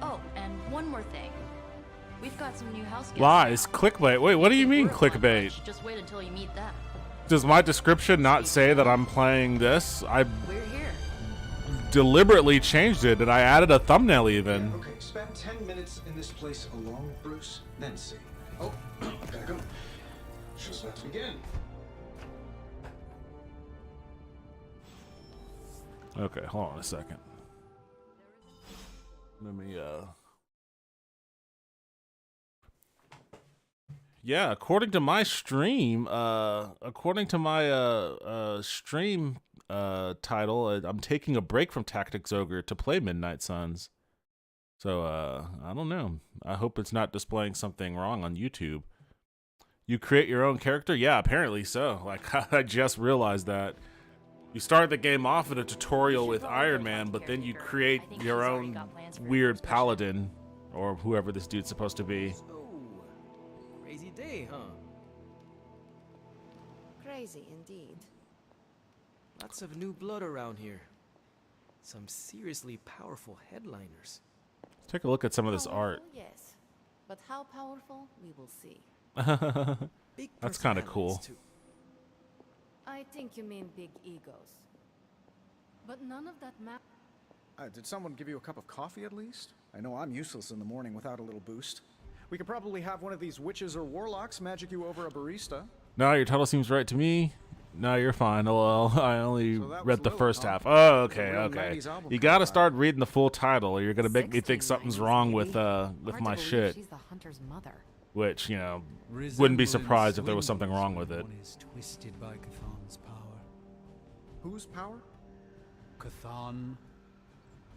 Oh, and one more thing. We've got some new house guests. Lies, clickbait. Wait, what do you mean clickbait? Just wait until you meet them. Does my description not say that I'm playing this? I We're here. deliberately changed it, and I added a thumbnail even. Yeah, okay, spend 10 minutes in this place alone, Bruce, then see. Oh, gotta go. Show's about to begin. Okay, hold on a second. Let me, yeah, according to my stream, stream title, I'm taking a break from Tactics Ogre to play Midnight Suns. So, I don't know. I hope it's not displaying something wrong on YouTube. You create your own character? Yeah, apparently so. Like, I just realized that. You start the game off in a tutorial with Iron Man, but then you create your own weird paladin, or whoever this dude's supposed to be. Crazy day, huh? Crazy indeed. Lots of new blood around here. Some seriously powerful headliners. Let's take a look at some of this art. Yes, but how powerful, we will see. That's kind of cool. Too. I think you mean big egos. But none of that matters. Did someone give you a cup of coffee at least? I know I'm useless in the morning without a little boost. We could probably have one of these witches or warlocks magic you over a barista. No, your title seems right to me. No, you're fine. LOL. I only read the Lilith, first huh? half. Oh, The okay, real okay. 90s album You gotta cover. start reading the full title, or you're gonna make me think something's wrong with my shit. She's the hunter's mother. Which, you know, wouldn't be surprised if there was something wrong with it. One is twisted by Cathan's power. Whose power? Cathan,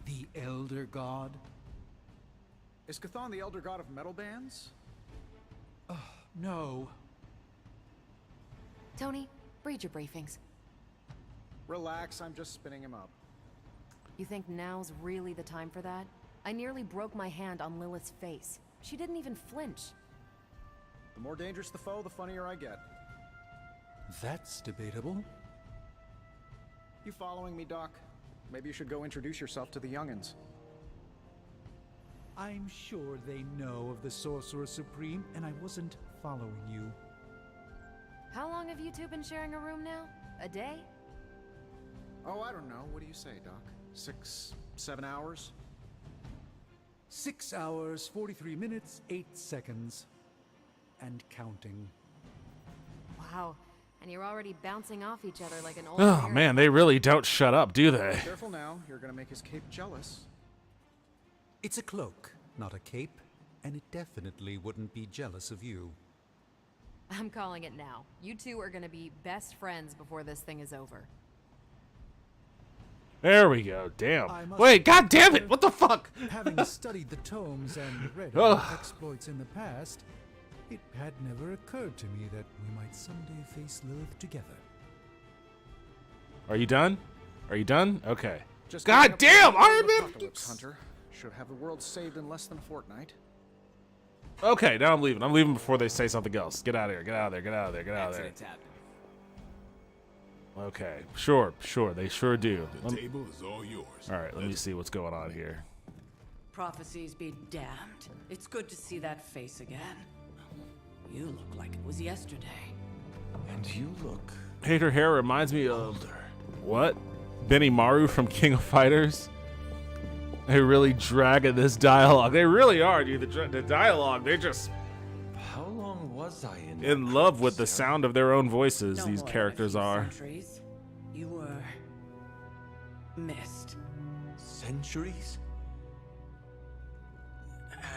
the Elder God. Is Cathan the elder god of metal bands? No. Tony, read your briefings. Relax, I'm just spinning him up. You think now's really the time for that? I nearly broke my hand on Lilith's face. She didn't even flinch. The more dangerous the foe, the funnier I get. That's debatable. You following me, Doc? Maybe you should go introduce yourself to the youngins. I'm sure they know of the Sorcerer Supreme, and I wasn't following you. How long have you two been sharing a room now? A day? Oh, I don't know. What do you say, Doc? 6, 7 hours? 6 hours, 43 minutes, 8 seconds. And counting. Wow. And you're already bouncing off each other like an old Oh parent. man, they really don't shut up, do they? Careful now. You're gonna make his cape jealous. It's a cloak, not a cape, and it definitely wouldn't be jealous of you. I'm calling it now. You two are gonna be best friends before this thing is over. There we go. Damn. I must Wait, god damn it! What the fuck? Having studied the tomes and read Ugh. of exploits in the past, it had never occurred to me that we might someday face Lilith together. Are you done? Are you done? Okay. Just God getting up damn, to the Iron Man! apocalypse, Hunter. Should have the world saved in less than a fortnight. Okay, now I'm leaving. I'm leaving before they say something else. Get out of here. Get out of there. Get out of there. Get out of there. Accidents happen. Okay. Sure. They sure do. The table is all yours. All right, let me see what's going on here. Prophecies be damned. It's good to see that face again. You look like it was yesterday. And you look... Hey, her hair reminds me of... What? Benny Maru from King of Fighters? They really dragging this dialogue. They really are, dude. The dialogue, they're just... How long was I in love with the sound of their own voices, No these more than a characters few are. centuries. You were... missed. Centuries?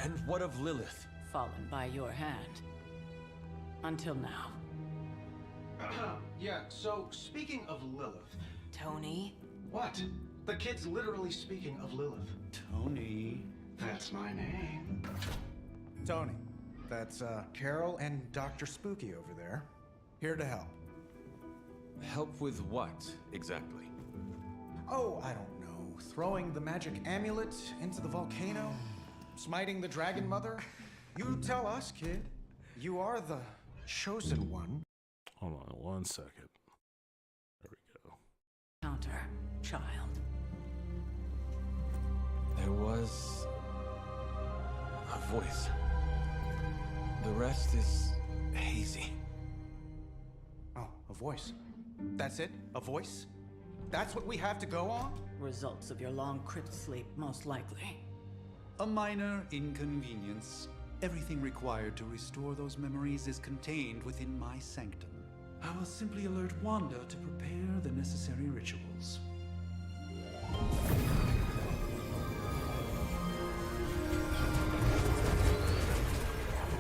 And what of Lilith? Fallen by your hand. Until now. Yeah, so speaking of Lilith... Tony? What? The kid's literally speaking of Lilith. Tony. That's my name. Tony, that's Carol and Dr. Spooky over there. Here to help. Help with what, exactly? Oh, I don't know. Throwing the magic amulet into the volcano? Smiting the Dragon Mother? You tell us, kid. You are the chosen one. Hold on 1 second. There we go. Counter, child. There was a voice. The rest is hazy. Oh, a voice. That's it? A voice? That's what we have to go on? Results of your long crypt sleep, most likely. A minor inconvenience. Everything required to restore those memories is contained within my sanctum. I will simply alert Wanda to prepare the necessary rituals.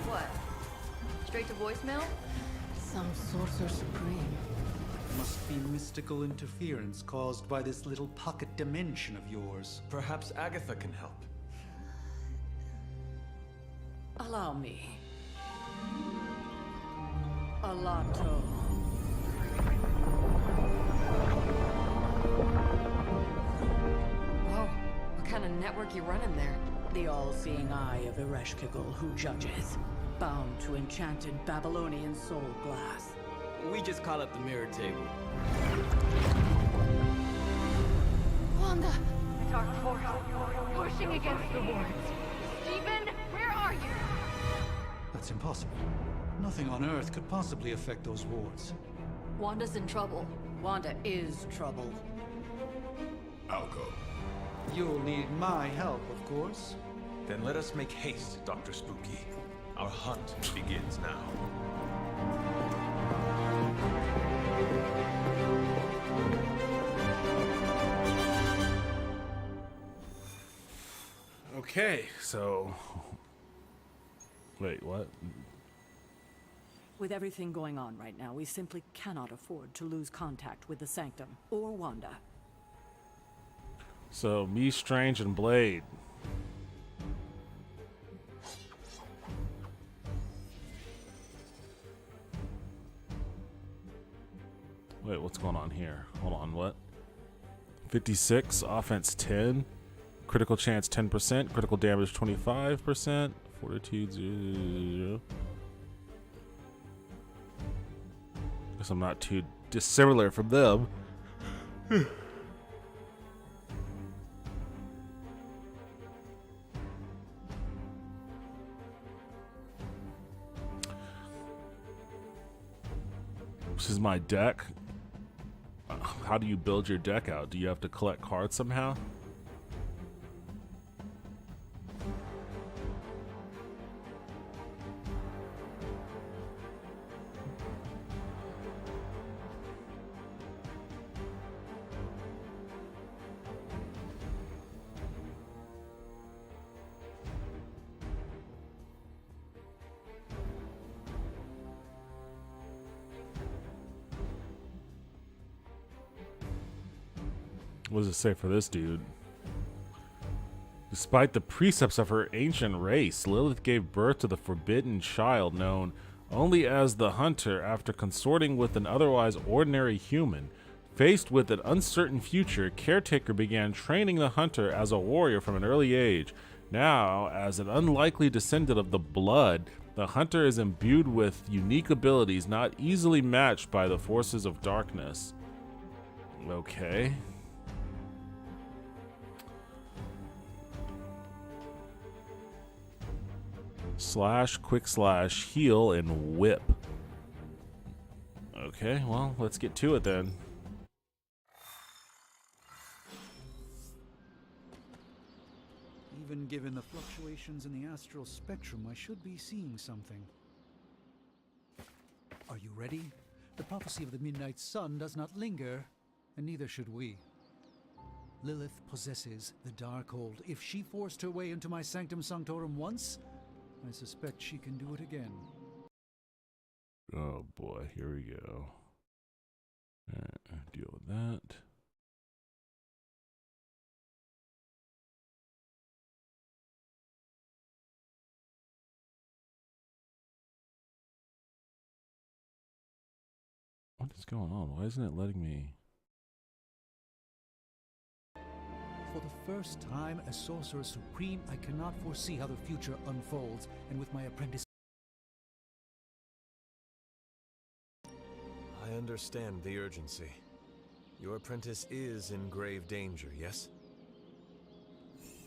What? Straight to voicemail? Some sorcerer supreme. Must be mystical interference caused by this little pocket dimension of yours. Perhaps Agatha can help. Allow me. Alato. Whoa, what kind of network you running there? The all-seeing eye of Ereshkigal who judges. Bound to enchanted Babylonian soul glass. We just call it the mirror table. Wanda! Dark force, pushing against the wards. Stephen, where are you? That's impossible. Nothing on Earth could possibly affect those wards. Wanda's in trouble. Wanda is trouble. I'll go. You'll need my help, of course. Then let us make haste, Dr. Spooky. Our hunt begins now. Okay, so... Wait, what? With everything going on right now, we simply cannot afford to lose contact with the Sanctum or Wanda. So, me, Strange, and Blade. Wait, what's going on here? Hold on, what? 56, offense 10, critical chance 10%, critical damage 25%, fortitude 0. Guess I'm not too dissimilar from them. This is my deck. How do you build your deck out? Do you have to collect cards somehow? What does it say for this dude? Despite the precepts of her ancient race, Lilith gave birth to the forbidden child known only as the Hunter after consorting with an otherwise ordinary human. Faced with an uncertain future, Caretaker began training the Hunter as a warrior from an early age. Now, as an unlikely descendant of the Blood, the Hunter is imbued with unique abilities not easily matched by the forces of darkness. Okay. Slash, quick slash, heal, and whip. Okay, well, let's get to it then. Even given the fluctuations in the astral spectrum, I should be seeing something. Are you ready? The prophecy of the Midnight Sun does not linger, and neither should we. Lilith possesses the Darkhold. If she forced her way into my Sanctum Sanctorum once, I suspect she can do it again. Oh boy, here we go. Deal with that. What is going on? Why isn't it letting me? For the first time as Sorcerer Supreme, I cannot foresee how the future unfolds, and with my apprentice... I understand the urgency. Your apprentice is in grave danger, yes?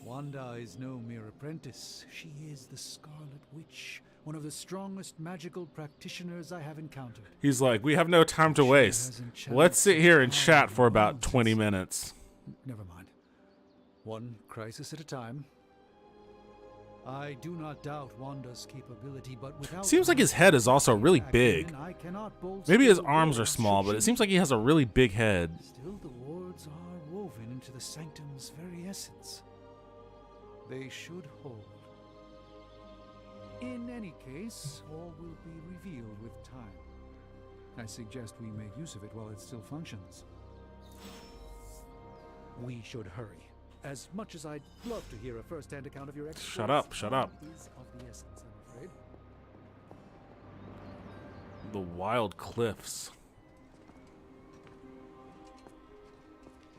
Wanda is no mere apprentice. She is the Scarlet Witch, one of the strongest magical practitioners I have encountered. He's like, we have no time to waste. Let's sit here and chat for about 20 minutes. Never mind. One crisis at a time. I do not doubt Wanda's capability, but without... Seems like his head is also really big. Maybe his arms are small, but it seems like he has a really big head. Still, the wards are woven into the sanctum's very essence. They should hold. In any case, all will be revealed with time. I suggest we make use of it while it still functions. We should hurry. As much as I'd love to hear a first-hand account of your exploits, Shut up, shut up. Is of the essence, I'm afraid. The wild cliffs.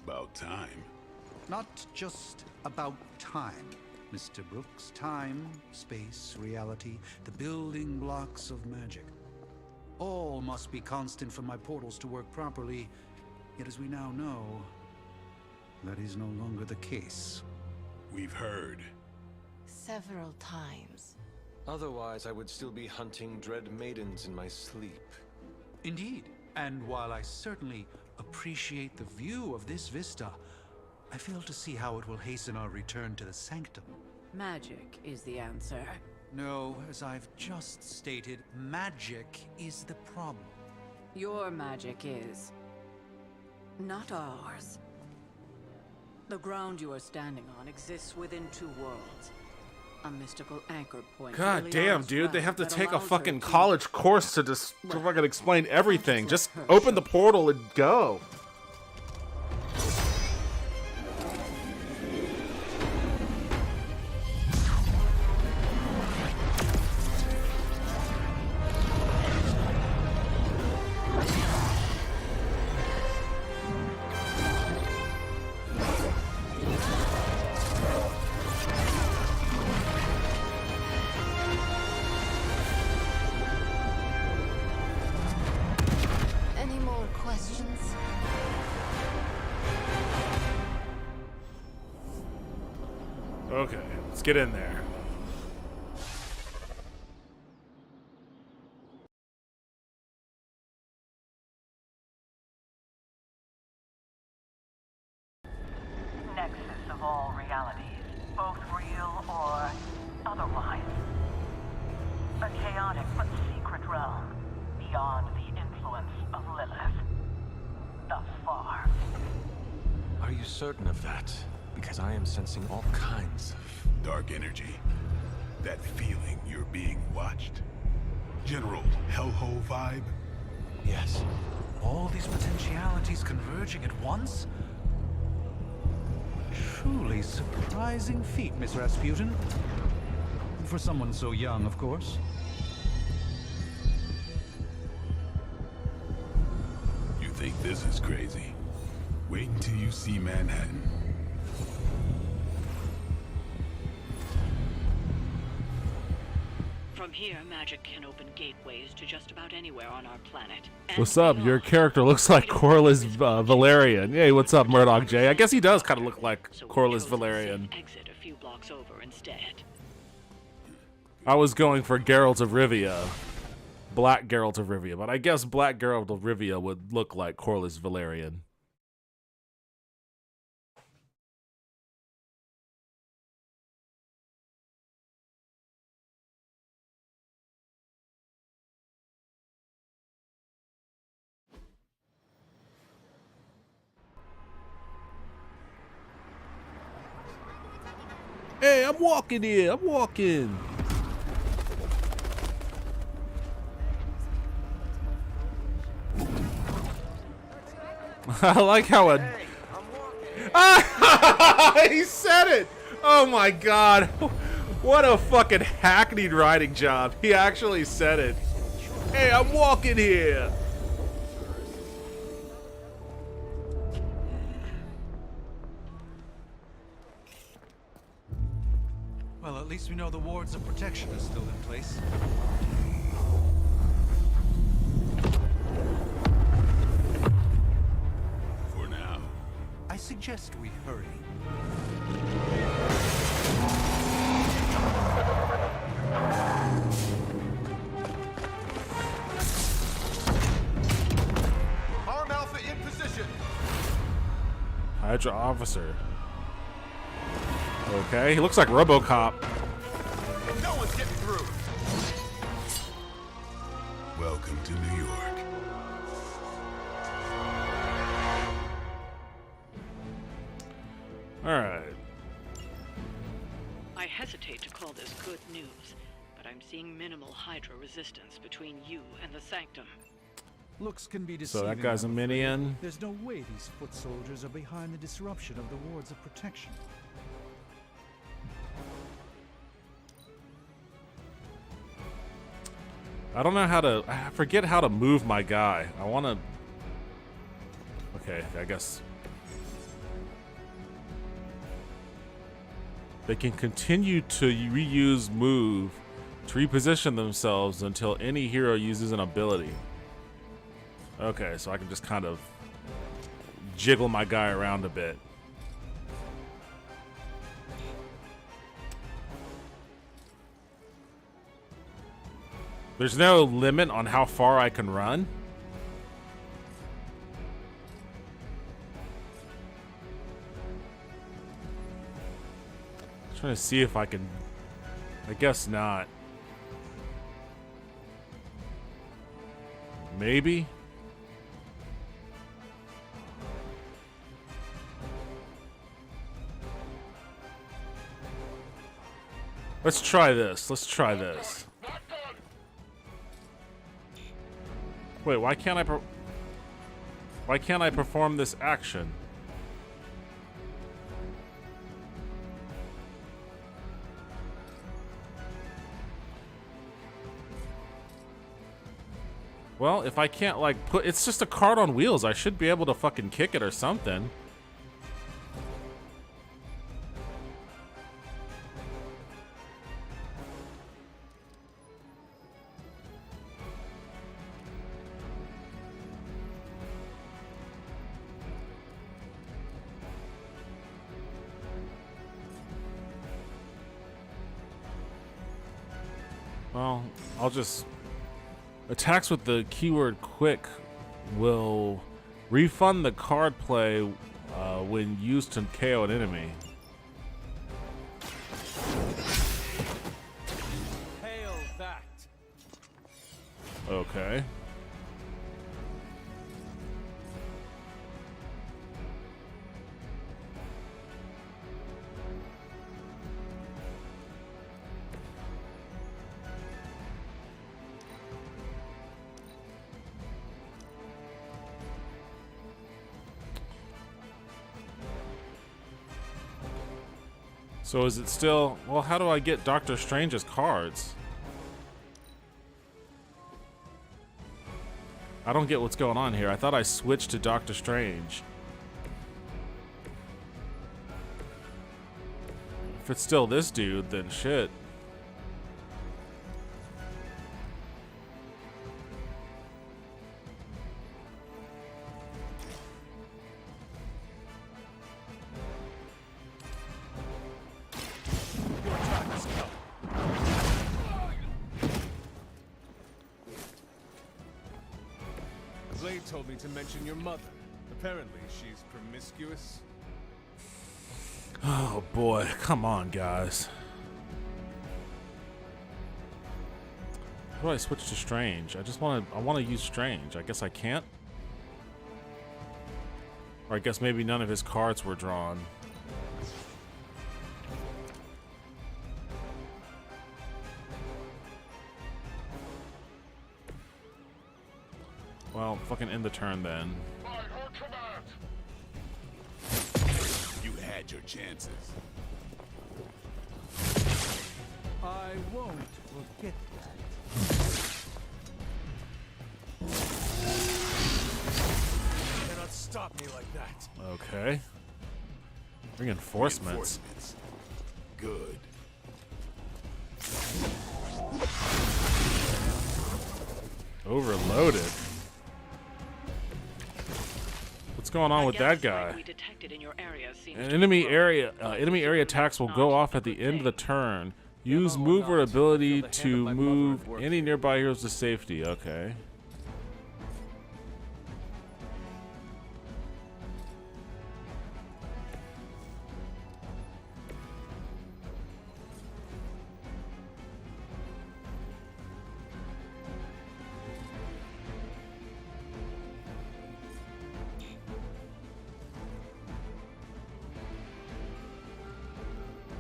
About time. Not just about time, Mr. Brooks. Time, space, reality, the building blocks of magic. All must be constant for my portals to work properly. Yet as we now know, that is no longer the case. We've heard. Several times. Otherwise, I would still be hunting dread maidens in my sleep. Indeed. And while I certainly appreciate the view of this vista, I fail to see how it will hasten our return to the sanctum. Magic is the answer. No, as I've just stated, magic is the problem. Your magic is not ours. The ground you are standing on exists within two worlds. A mystical anchor point. God damn, dude, they have to take a fucking college course to just fucking explain everything. Just open the portal and go. Any more questions? Okay, let's get in there. Nexus of all realities, both real or otherwise. A chaotic but secret realm, beyond the influence of Lilith. Thus far. Are you certain of that? Because I am sensing all kinds of... Dark energy. That feeling you're being watched. General hellhole vibe? Yes. All these potentialities converging at once? Truly surprising feat, Miss Rasputin. For someone so young, of course. You think this is crazy? Wait until you see Manhattan. From here, magic can open gateways to just about anywhere on our planet. What's up? Your character looks like Corliss Valerian. Hey, what's up, Murdoch J? I guess he does kind of look like Corliss Valerian. Exit a few blocks over instead. I was going for Geralt of Rivia. Black Geralt of Rivia, but I guess Black Geralt of Rivia would look like Corliss Valerian. Hey, I'm walking here. I'm walking. I like how a... he said it! Oh my god. What a fucking hackneyed writing job. He actually said it. Hey, I'm walking here. at least we know the wards of protection are still in place. For now. I suggest we hurry. Arm Alpha in position. Hydra officer. Okay, he looks like RoboCop. No one's getting through. Welcome to New York. All right. I hesitate to call this good news, but I'm seeing minimal Hydra resistance between you and the Sanctum. Looks can be deceiving. So that guy's a I'm afraid. minion. There's no way these foot soldiers are behind the disruption of the wards of protection. I don't know how to. I forget how to move my guy. I want to. Okay, I guess. They can continue to reuse move to reposition themselves until any hero uses an ability. Okay, so I can just kind of jiggle my guy around a bit. There's no limit on how far I can run. I'm trying to see if I can. I guess not. Maybe. Let's try this. Let's try this. Wait, why can't I perform this action? Well, if I can't like it's just a cart on wheels. I should be able to fucking kick it or something. Well, I'll just... Attacks with the keyword quick will refund the card play when used to KO an enemy. Hail that. Okay. So is it still... Well, how do I get Doctor Strange's cards? I don't get what's going on here. I thought I switched to Doctor Strange. If it's still this dude, then shit. Blade told me to mention your mother. Apparently, she's promiscuous. Oh boy, come on, guys. How do I switch to Strange? I want to use Strange. I guess I can't. Or I guess maybe none of his cards were drawn. Well, fucking end the turn then. You had your chances. I won't forget that. You cannot stop me like that. Okay. Reinforcements. Good. Overloaded. What's going on with that guy? Enemy area attacks will go off at the end of the turn. Use move or ability to move any nearby heroes to safety. Okay.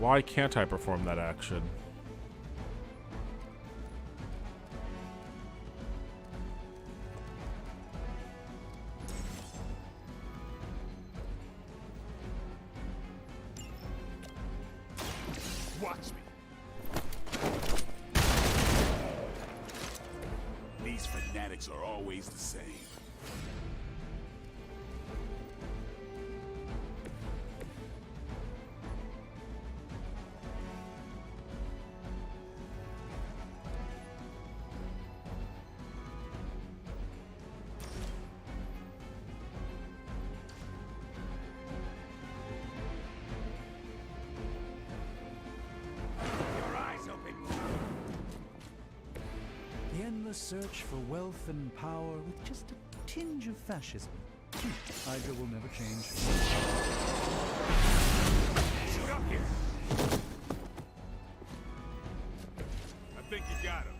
Why can't I perform that action? Watch me. These fanatics are always the same. The endless search for wealth and power with just a tinge of fascism. Hydra will never change. Shoot up here. I think you got him.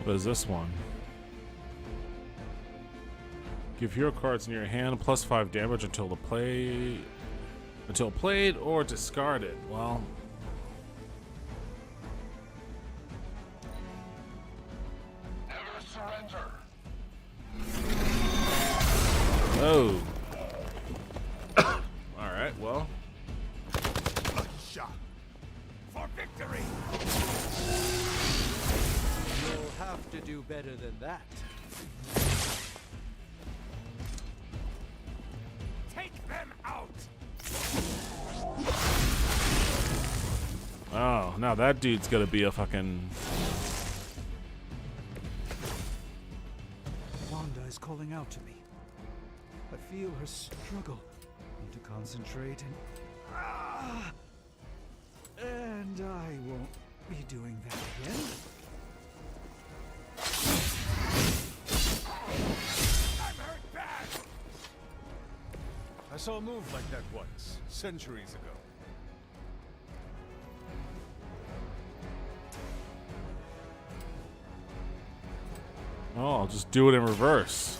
What is this one? Give hero cards in your hand +5 damage until played or discarded. Well, Never surrender. oh. All right. Well, A shot for victory. You'll have to do better than that. Take them out. oh, now that dude's gonna be a fucking. Wanda is calling out to me. I feel her struggle. Need to concentrate and I won't be doing that again. I'm hurt bad. I saw a move like that once, centuries ago. Oh, I'll just do it in reverse.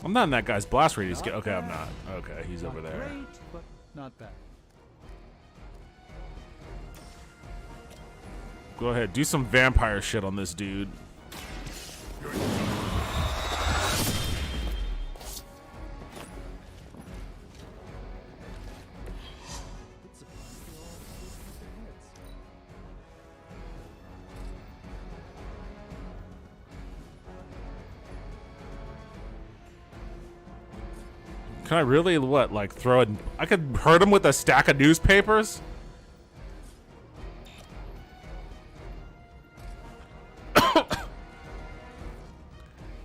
I'm not in that guy's blast radius. Okay, I'm not. Okay, he's over there. Great, but not bad. Go ahead, do some vampire shit on this dude. Can I really, what, like throw it? I could hurt him with a stack of newspapers?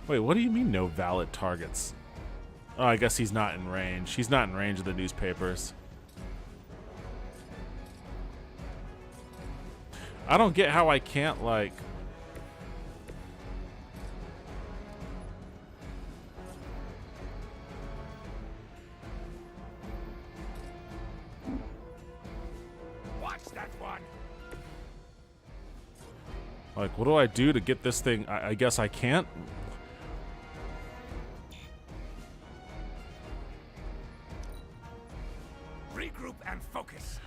Wait, what do you mean no valid targets? Oh, I guess he's not in range. He's not in range of the newspapers. I don't get how I can't, like... Watch that one. Like, what do I do to get this thing? I guess I can't. Regroup and focus.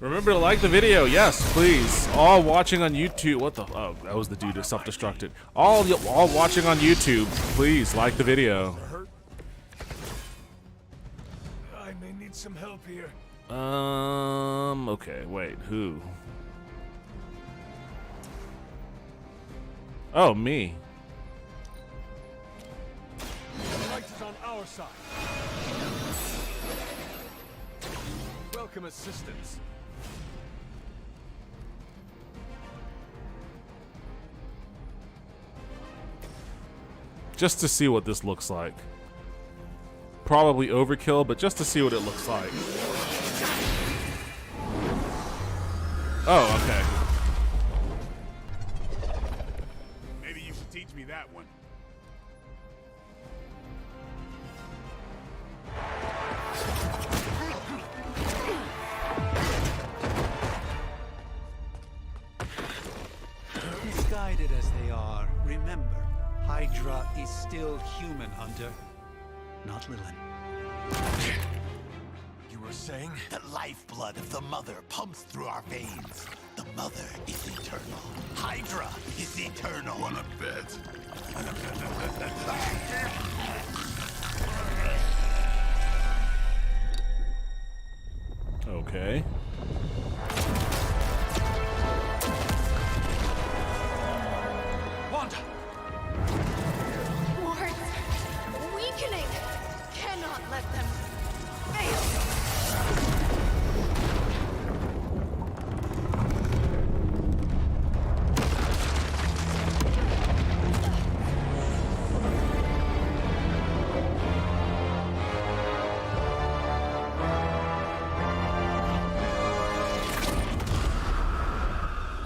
Remember to like the video. Yes, please. All watching on YouTube. What the? Oh, that was the dude who self-destructed. All watching on YouTube. Please like the video. I may need some help here. Okay. Wait. Who? Oh, me. The light is on our side. welcome assistance. Just to see what this looks like. Probably overkill, but just to see what it looks like. Oh, okay. Maybe you should teach me that one. Misguided as they are, remember, Hydra is still human, Hunter. Not Lilin. You were saying? The lifeblood of the Mother pumps through our veins. The Mother is eternal. Hydra is eternal. Wanna bet? Okay. Wanda! Wards! Weakening! Cannot let them fail!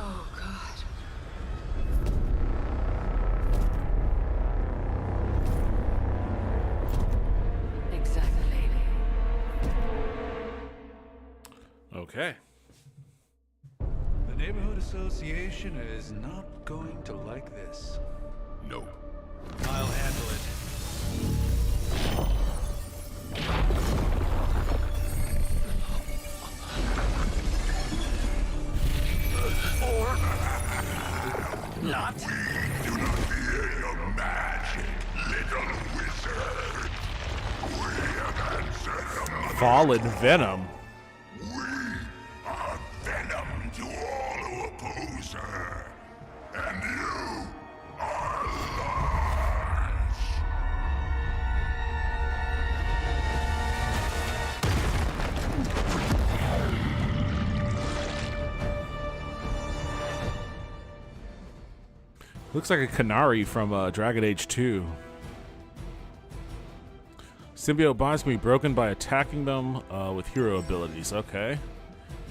Oh, God. Exactly. Okay. The Neighborhood Association is not going to like this. No. I'll handle it. Not? We do not fear your magic, little wizard. We have answered the Mother. Fallen Venom. We are venom to all who oppose her. And you are large. Looks like a Canary from Dragon Age 2. Symbiote bonds can be broken by attacking them with hero abilities. Okay.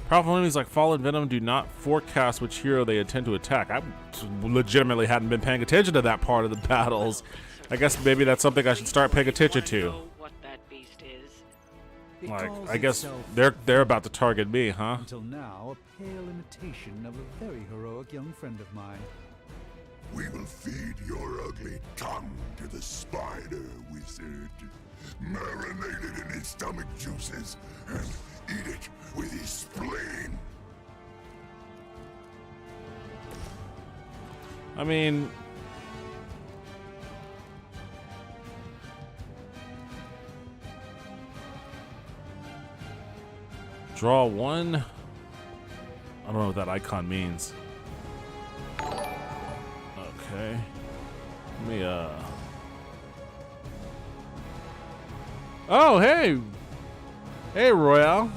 Powerful enemies like Fallen Venom do not forecast which hero they intend to attack. I legitimately hadn't been paying attention to that part of the battles. I guess maybe that's something I should start paying attention to. What that beast is? Like, I guess they're about to target me, huh? Until now, a pale imitation of a very heroic young friend of mine. We will feed your ugly tongue to the spider wizard. Marinate it in his stomach juices and eat it with his spleen. I mean, draw one. I don't know what that icon means. Okay. Let me Oh, hey. Hey, Royale.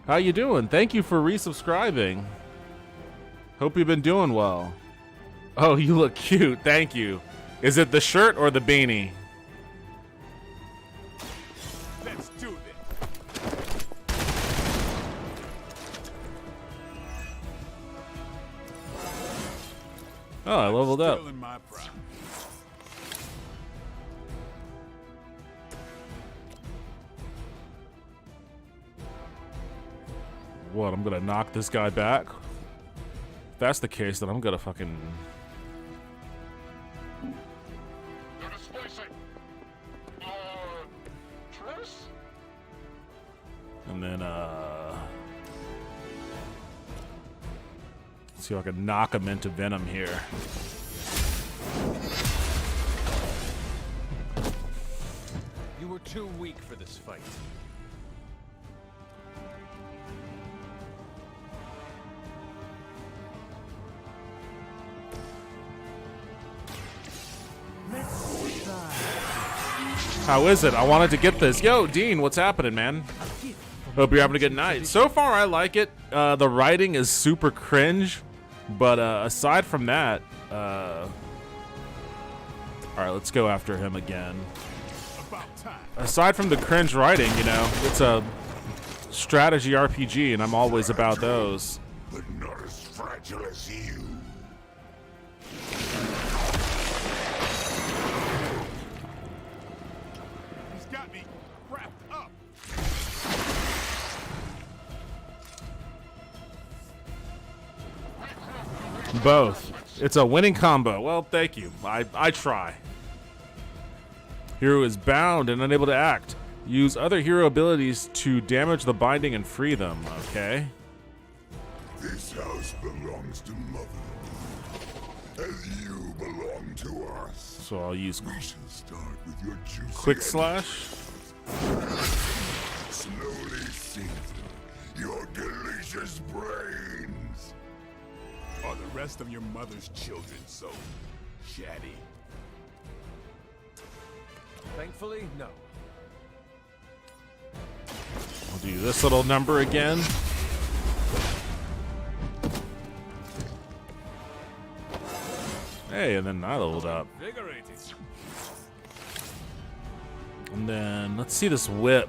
How you doing? Thank you for resubscribing. Hope you've been doing well. Oh, you look cute. Thank you. Is it the shirt or the beanie? Let's do this. Oh, I leveled up. Still in my prime. What, I'm gonna knock this guy back? If that's the case, then I'm gonna fucking... And then, let's see if I can knock him into Venom here. You were too weak for this fight. How is it? I wanted to get this. Yo, Dean, what's happening, man? A gift from Hope you're having a good night. So far, I like it. The writing is super cringe, but aside from that, all right, let's go after him again. Aside from the cringe writing, you know, it's a strategy RPG, and I'm always about those. But not as fragile as you. He's got me wrapped up. Both. It's a winning combo. Well, thank you. I try. Hero is bound and unable to act. Use other hero abilities to damage the binding and free them. Okay. This house belongs to Mother, as you belong to us. So I'll use We shall start with your juicy quick slash. Slowly sink through your delicious brains. Are the rest of your mother's children so chatty? Thankfully, no. I'll do this little number again. Hey, and then I leveled up. And then let's see this whip.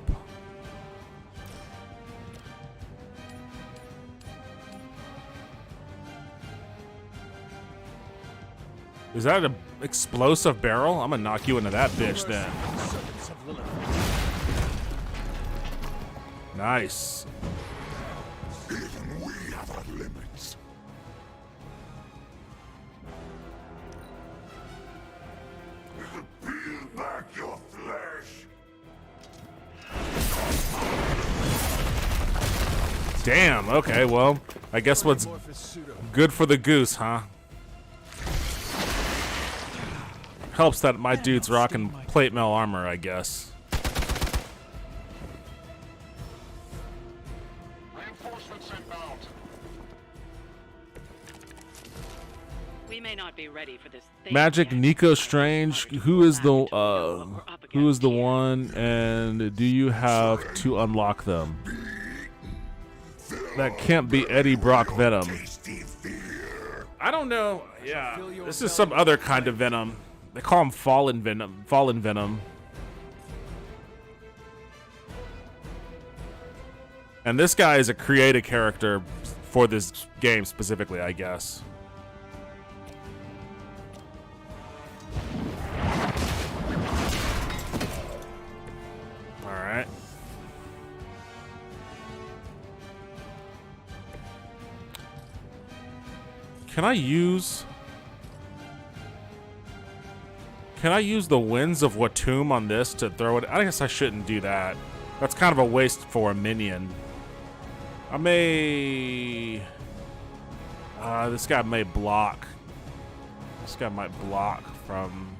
Is that an explosive barrel? I'm gonna knock you into that bitch then. Nice. Even we have our limits. Peel back your flesh. Damn, okay, well, I guess what's good for the goose, huh? Helps that my dude's rocking plate mail armor, I guess. We may not be ready for this thing Magic yet. Nico Strange, who is the one, and do you have to unlock them? That can't be Eddie Brock Venom. I don't know. Yeah, this is some other kind of Venom. They call him Fallen Venom. Fallen Venom. And this guy is a created character for this game specifically, I guess. All right. Can I use the Winds of Watum on this to throw it? I guess I shouldn't do that. That's kind of a waste for a minion. I may... this guy may block. This guy might block from...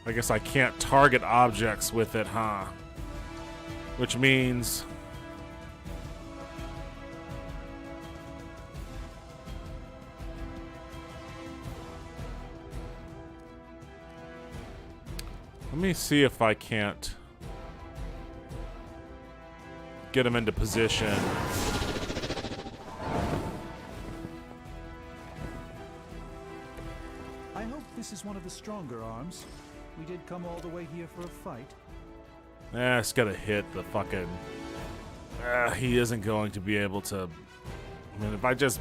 I guess I can't target objects with it, huh? Which means... Let me see if I can't get him into position. I hope this is one of the stronger arms. We did come all the way here for a fight. It's gotta hit the fucking... he isn't going to be able to... I mean, if I just...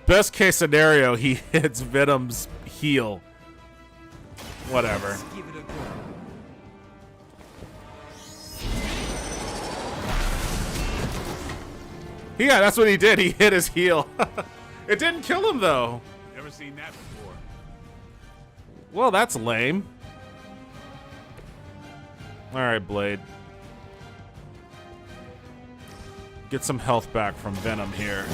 Best case scenario, he hits Venom's heel. Whatever. Let's give it a go. Yeah, that's what he did. He hit his heel. It didn't kill him, though. Never seen that before. Well, that's lame. Alright, Blade. Get some health back from Venom here.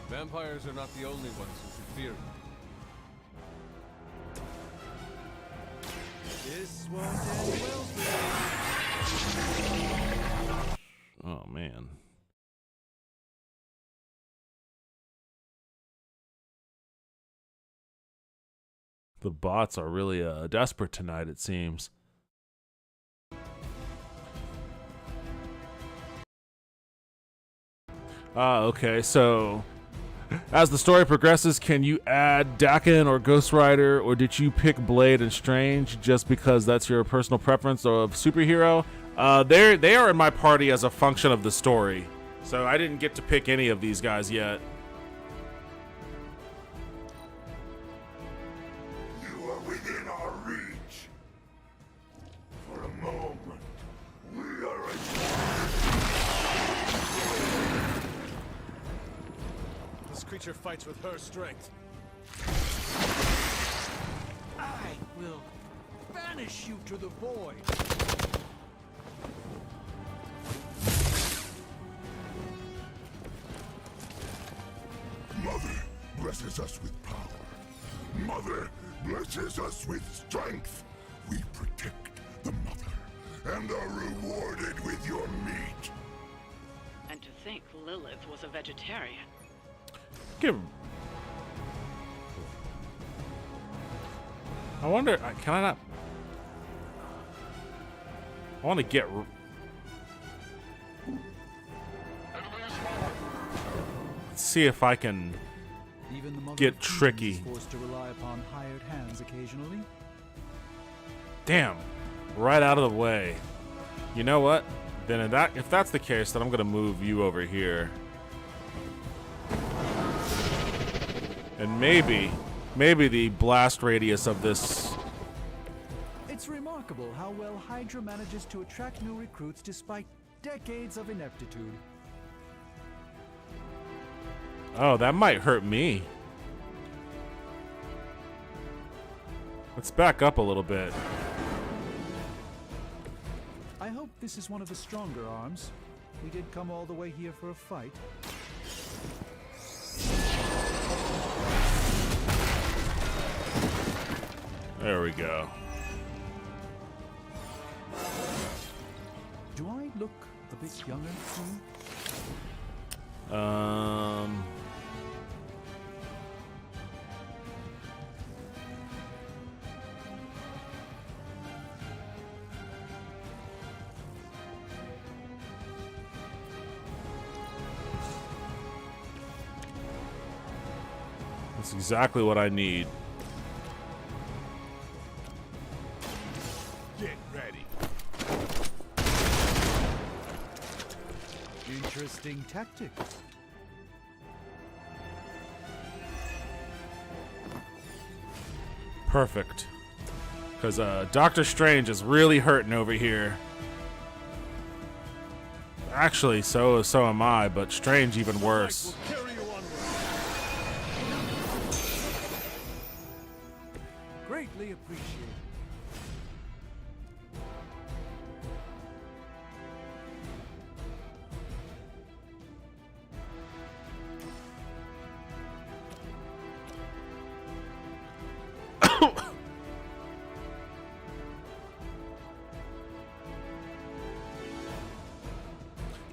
Vampires are not the only ones who should fear This won't end well for you. Oh, man. The bots are really desperate tonight, it seems. Okay, so as the story progresses, can you add Dakin or Ghost Rider, or did you pick Blade and Strange just because that's your personal preference of superhero? They are in my party as a function of the story, so I didn't get to pick any of these guys yet. You are within our reach. For a moment, we are This creature fights with her strength. I will banish you to the void. Mother blesses us with power. Mother blesses us with strength. We protect the mother and are rewarded with your meat. And to think Lilith was a vegetarian. Give. I wonder, can I not? I want to get. Let's see if I can Even the mother get of tricky. is forced to rely upon hired hands occasionally. Damn, right out of the way. You know what? Then if that's the case, then I'm gonna move you over here. And maybe the blast radius of this. It's remarkable how well Hydra manages to attract new recruits despite decades of ineptitude. Oh, that might hurt me. Let's back up a little bit. I hope this is one of the stronger arms. We did come all the way here for a fight. There we go. Do I look a bit younger to you? That's exactly what I need. Get ready. Interesting tactics. Perfect. Because Doctor Strange is really hurting over here. Actually, so am I, but Strange even worse. Greatly appreciated.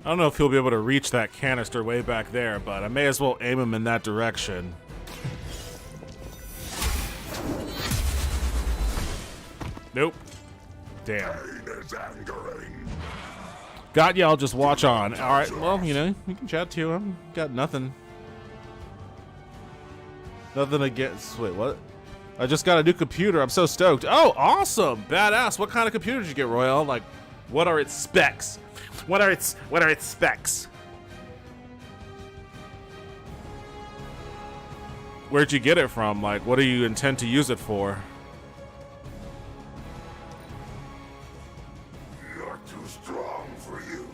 I don't know if he'll be able to reach that canister way back there, but I may as well aim him in that direction. Nope. Damn. Got ya, I'll just watch on. Alright, well, you know, you can chat to him. Got nothing. Nothing against. Wait, what? I just got a new computer. I'm so stoked. Oh, awesome. Badass. What kind of computer did you get, Royale? Like, what are its specs? What are its specs? Where'd you get it from? Like, what do you intend to use it for? You're too strong for you.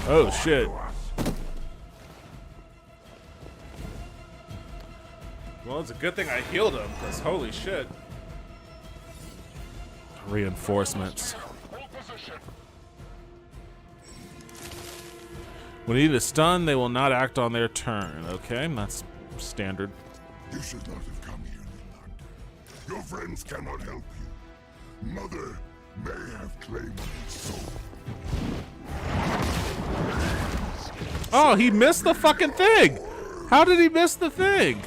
Oh, shit. Well, it's a good thing I healed him, because holy shit. Reinforcements. When you need a stun, they will not act on their turn. Okay, that's standard. You should not have come here, little hunter. Your friends cannot help you. Mother may have claimed his soul. Oh, he missed the fucking thing! How did he miss the thing?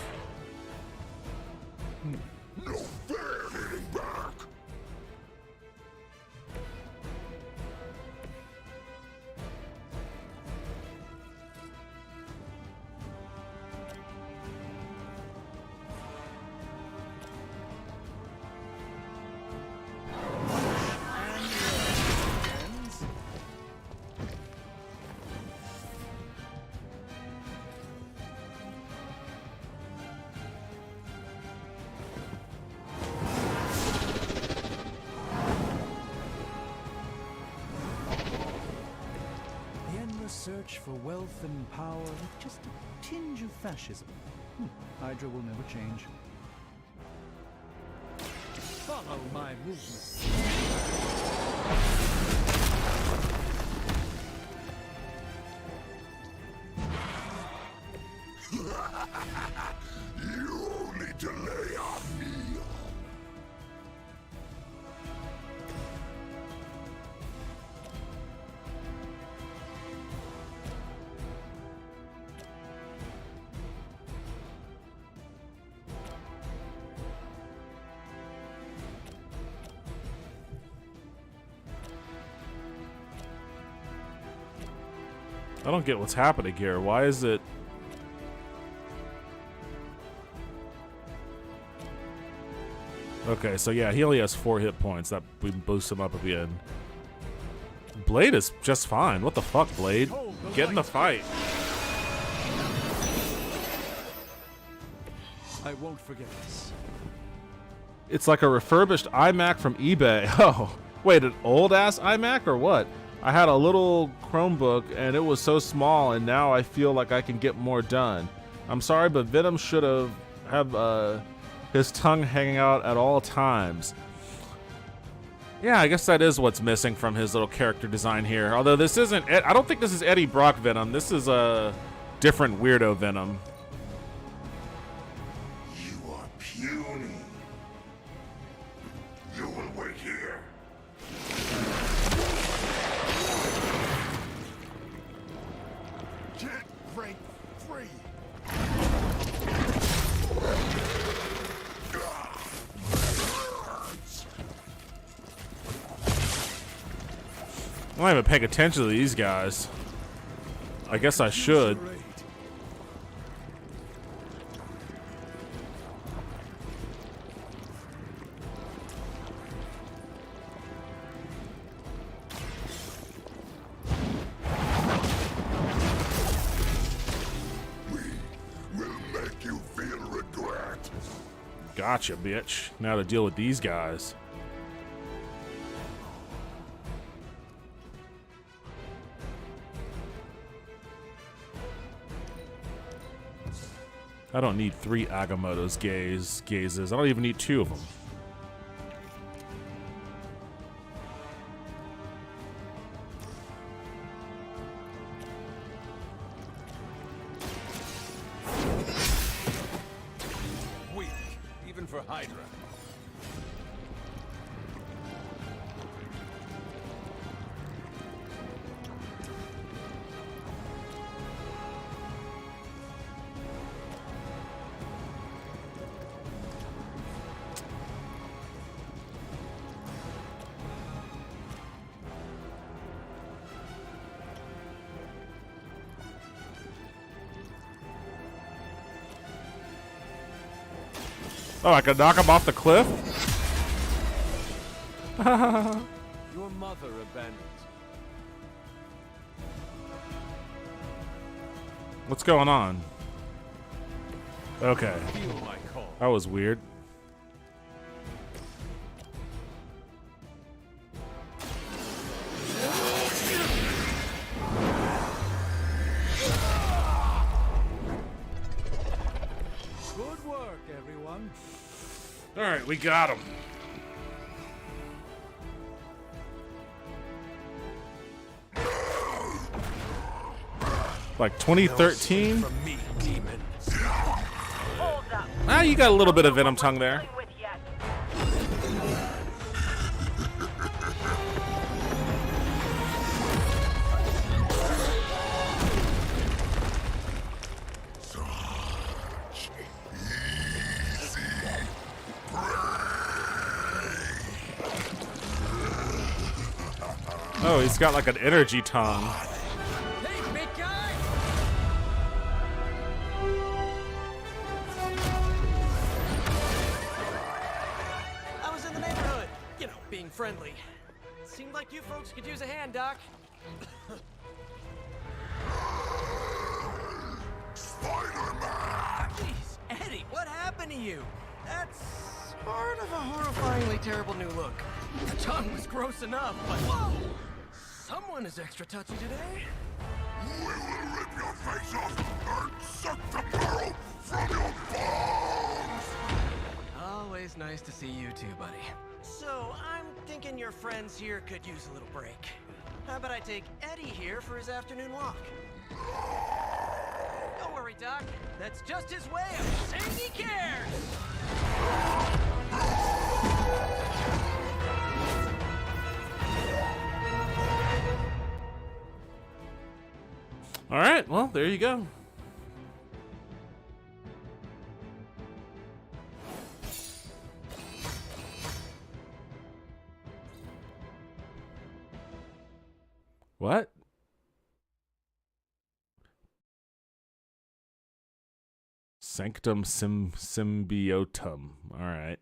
No fair hitting back! Search for wealth and power with just a tinge of fascism. Hydra will never change. Follow my movement. You only delay our meal. I don't get what's happening here. Why is it... Okay, so yeah, he only has 4 hit points. That we boost him up at the end. Blade is just fine. What the fuck, Blade? Get in the fight. I won't forget this. It's like a refurbished iMac from eBay. Oh, wait, an old-ass iMac or what? I had a little Chromebook and it was so small, and now I feel like I can get more done. I'm sorry, but Venom should have his tongue hanging out at all times. Yeah, I guess that is what's missing from his little character design here. Although this isn't, I don't think this is Eddie Brock Venom. This is a different weirdo Venom. You are puny. You will wait here. Get break free. I'm not even paying attention to these guys. I guess I should. Gotcha, bitch. Now to deal with these guys. I don't need 3 Agamotto's gazes. I don't even need 2 of them. Weak, even for Hydra. Oh, I could knock him off the cliff? Your mother abandoned. What's going on? Okay. Feel my call. That was weird. Good work, everyone. All right, we got him. Like 2013? From me, demon. Ah, you got a little bit of Venom tongue there. Oh, he's got like an energy tongue. Hey, big guy! I was in the neighborhood, you know, being friendly. Seemed like you folks could use a hand, Doc. Spider-Man! Jeez, Eddie, what happened to you? That's sort of a horrifyingly terrible new look. The tongue was gross enough, but whoa! Someone is extra touchy today. We will rip your face off and suck the marrow from your bones! Always nice to see you too, buddy. So, I'm thinking your friends here could use a little break. How about I take Eddie here for his afternoon walk? Don't worry, Doc. That's just his way of saying he cares! All right, well, there you go. What? Sanctum symbiotum. All right.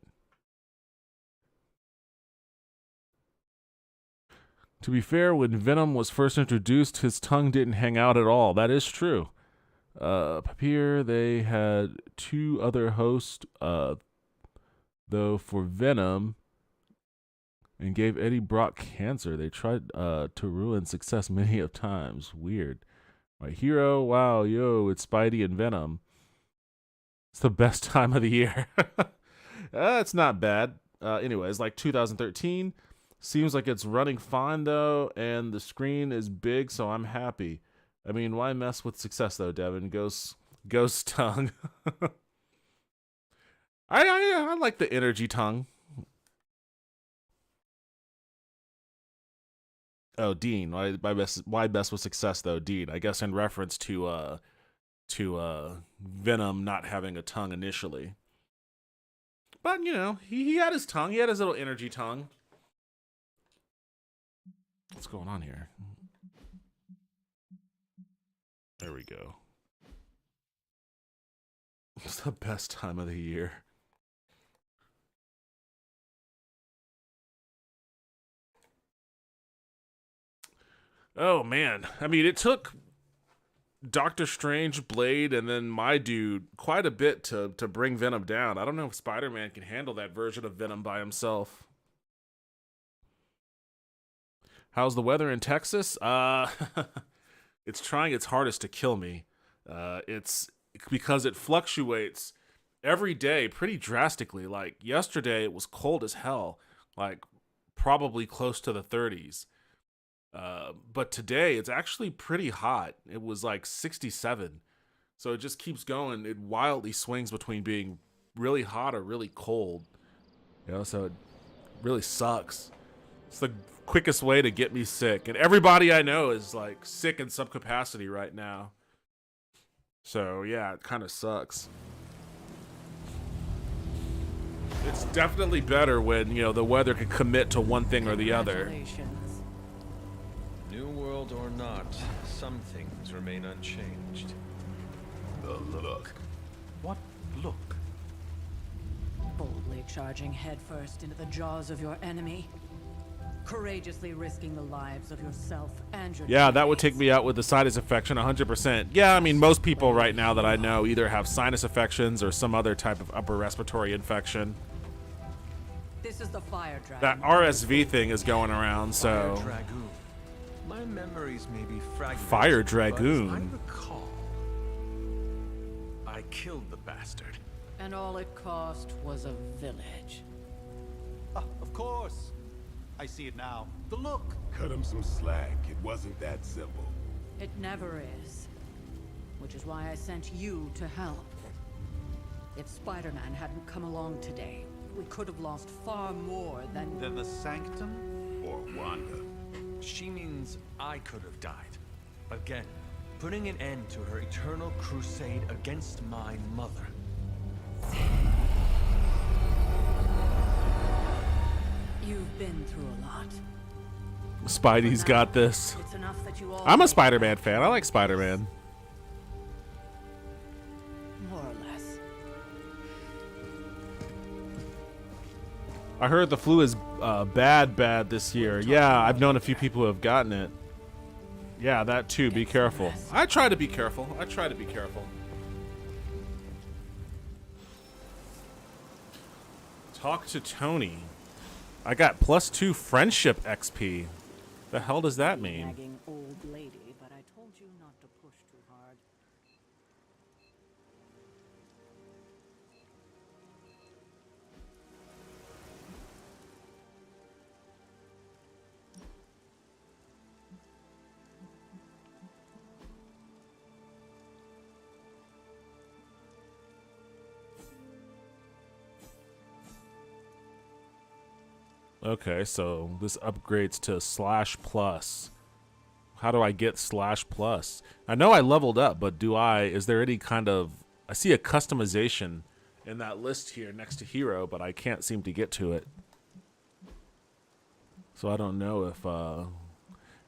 To be fair, when Venom was first introduced, his tongue didn't hang out at all. That is true. Here, they had two other hosts, though, for Venom, and gave Eddie Brock cancer. They tried to ruin success many of times. Weird. My hero, wow, yo, it's Spidey and Venom. It's the best time of the year. It's not bad. Anyways, like 2013. Seems like it's running fine, though, and the screen is big, so I'm happy. I mean, why mess with success, though, Devin? Ghost tongue. I like the energy tongue. Oh, Dean. Why best with success, though, Dean? I guess in reference to Venom not having a tongue initially. But, you know, he had his tongue. He had his little energy tongue. What's going on here? There we go. It's the best time of the year. Oh, man. I mean, it took Doctor Strange, Blade, and then my dude quite a bit to bring Venom down. I don't know if Spider-Man can handle that version of Venom by himself. How's the weather in Texas? It's trying its hardest to kill me. It's because it fluctuates every day pretty drastically. Like yesterday, it was cold as hell, like probably close to the 30s. But today, it's actually pretty hot. It was like 67. So it just keeps going. It wildly swings between being really hot or really cold. You know, so it really sucks. It's the quickest way to get me sick, and everybody I know is like sick in some capacity right now. So yeah, it kind of sucks. It's definitely better when, you know, the weather can commit to one thing or the other. New world or not, some things remain unchanged. The look. What look? Boldly charging headfirst into the jaws of your enemy. Courageously risking the lives of yourself and your Yeah, that would take me out with the sinus infection 100%. Yeah, I mean, most people right now that I know either have sinus infections or some other type of upper respiratory infection. This is the fire dragon. That RSV thing is going around, so... Fire Dragoon. My memories may be fragmented. Fire but Dragoon. as I recall, I killed the bastard. And all it cost was a village. Of course. I see it now. The look. Cut him some slack. It wasn't that simple. It never is. which is why I sent you to help. If Spider-Man hadn't come along today, we could have lost far more than the Sanctum? Or Wanda. She means I could have died. Again, putting an end to her eternal crusade against my mother. You've been through a lot. Spidey's got this. It's enough that you all I'm a Spider-Man fan. I like Spider-Man. more or less. I heard the flu is bad this year. Yeah, I've known a few people who have gotten it. Yeah, that too. Be careful. I try to be careful. Talk to Tony. I got +2 friendship XP. The hell does that mean? Nagging old lady, but I told you not to push too hard. Okay, so this upgrades to /plus. How do I get /plus? I know I leveled up, but is there any kind of, I see a customization in that list here next to hero, but I can't seem to get to it. So I don't know if, I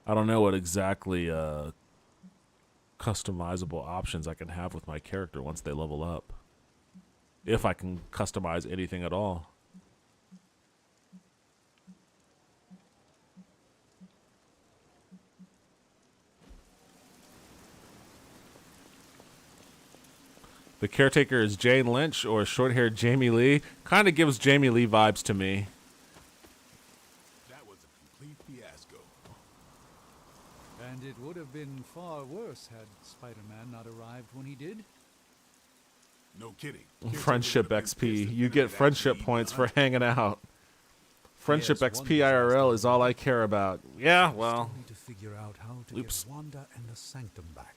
don't know what exactly customizable options I can have with my character once they level up. If I can customize anything at all. The caretaker is Jane Lynch or short-haired Jamie Lee. Kind of gives Jamie Lee vibes to me. That was a complete fiasco. And it would have been far worse had Spider-Man not arrived when he did. No kidding. Friendship XP. You get friendship points for hanging out. Friendship XP IRL is all I care about. Yeah, well. Still need to figure out how to Oops. get Wanda and the Sanctum back.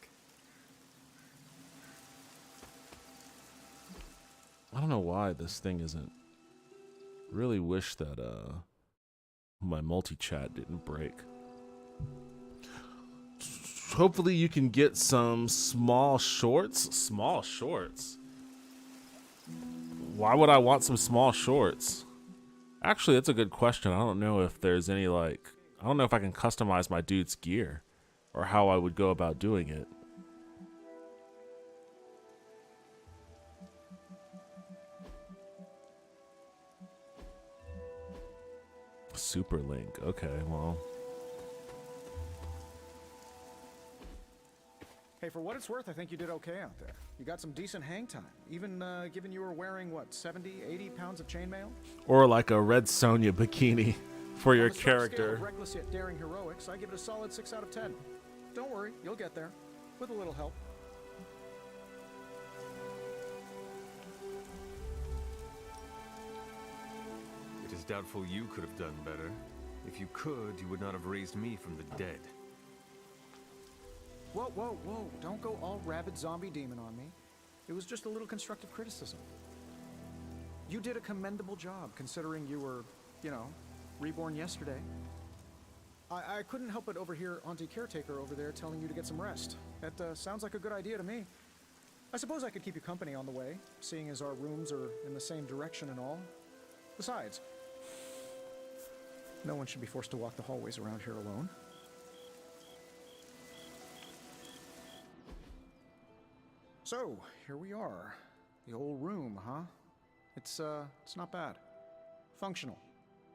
I don't know why this thing isn't. Really wish that my multi-chat didn't break. Hopefully you can get some small shorts. Small shorts? Why would I want some small shorts? Actually, that's a good question. I don't know if there's any I don't know if I can customize my dude's gear or how I would go about doing it. Super Link. Okay, well. Hey, for what it's worth, I think you did okay out there. You got some decent hang time, even given you were wearing, what, 70, 80 pounds of chainmail? Or like a Red Sonja bikini for your On the sharp scale character. of reckless yet daring heroics, I give it a solid 6 out of 10. Don't worry, you'll get there, with a little help. It is doubtful you could have done better. If you could, you would not have raised me from the dead. Whoa, whoa, whoa, don't go all rabid zombie demon on me. It was just a little constructive criticism. You did a commendable job, considering you were, you know, reborn yesterday. I couldn't help but overhear Auntie Caretaker over there telling you to get some rest. That sounds like a good idea to me. I suppose I could keep you company on the way, seeing as our rooms are in the same direction and all. Besides, no one should be forced to walk the hallways around here alone. So, here we are. The old room, huh? It's not bad. Functional.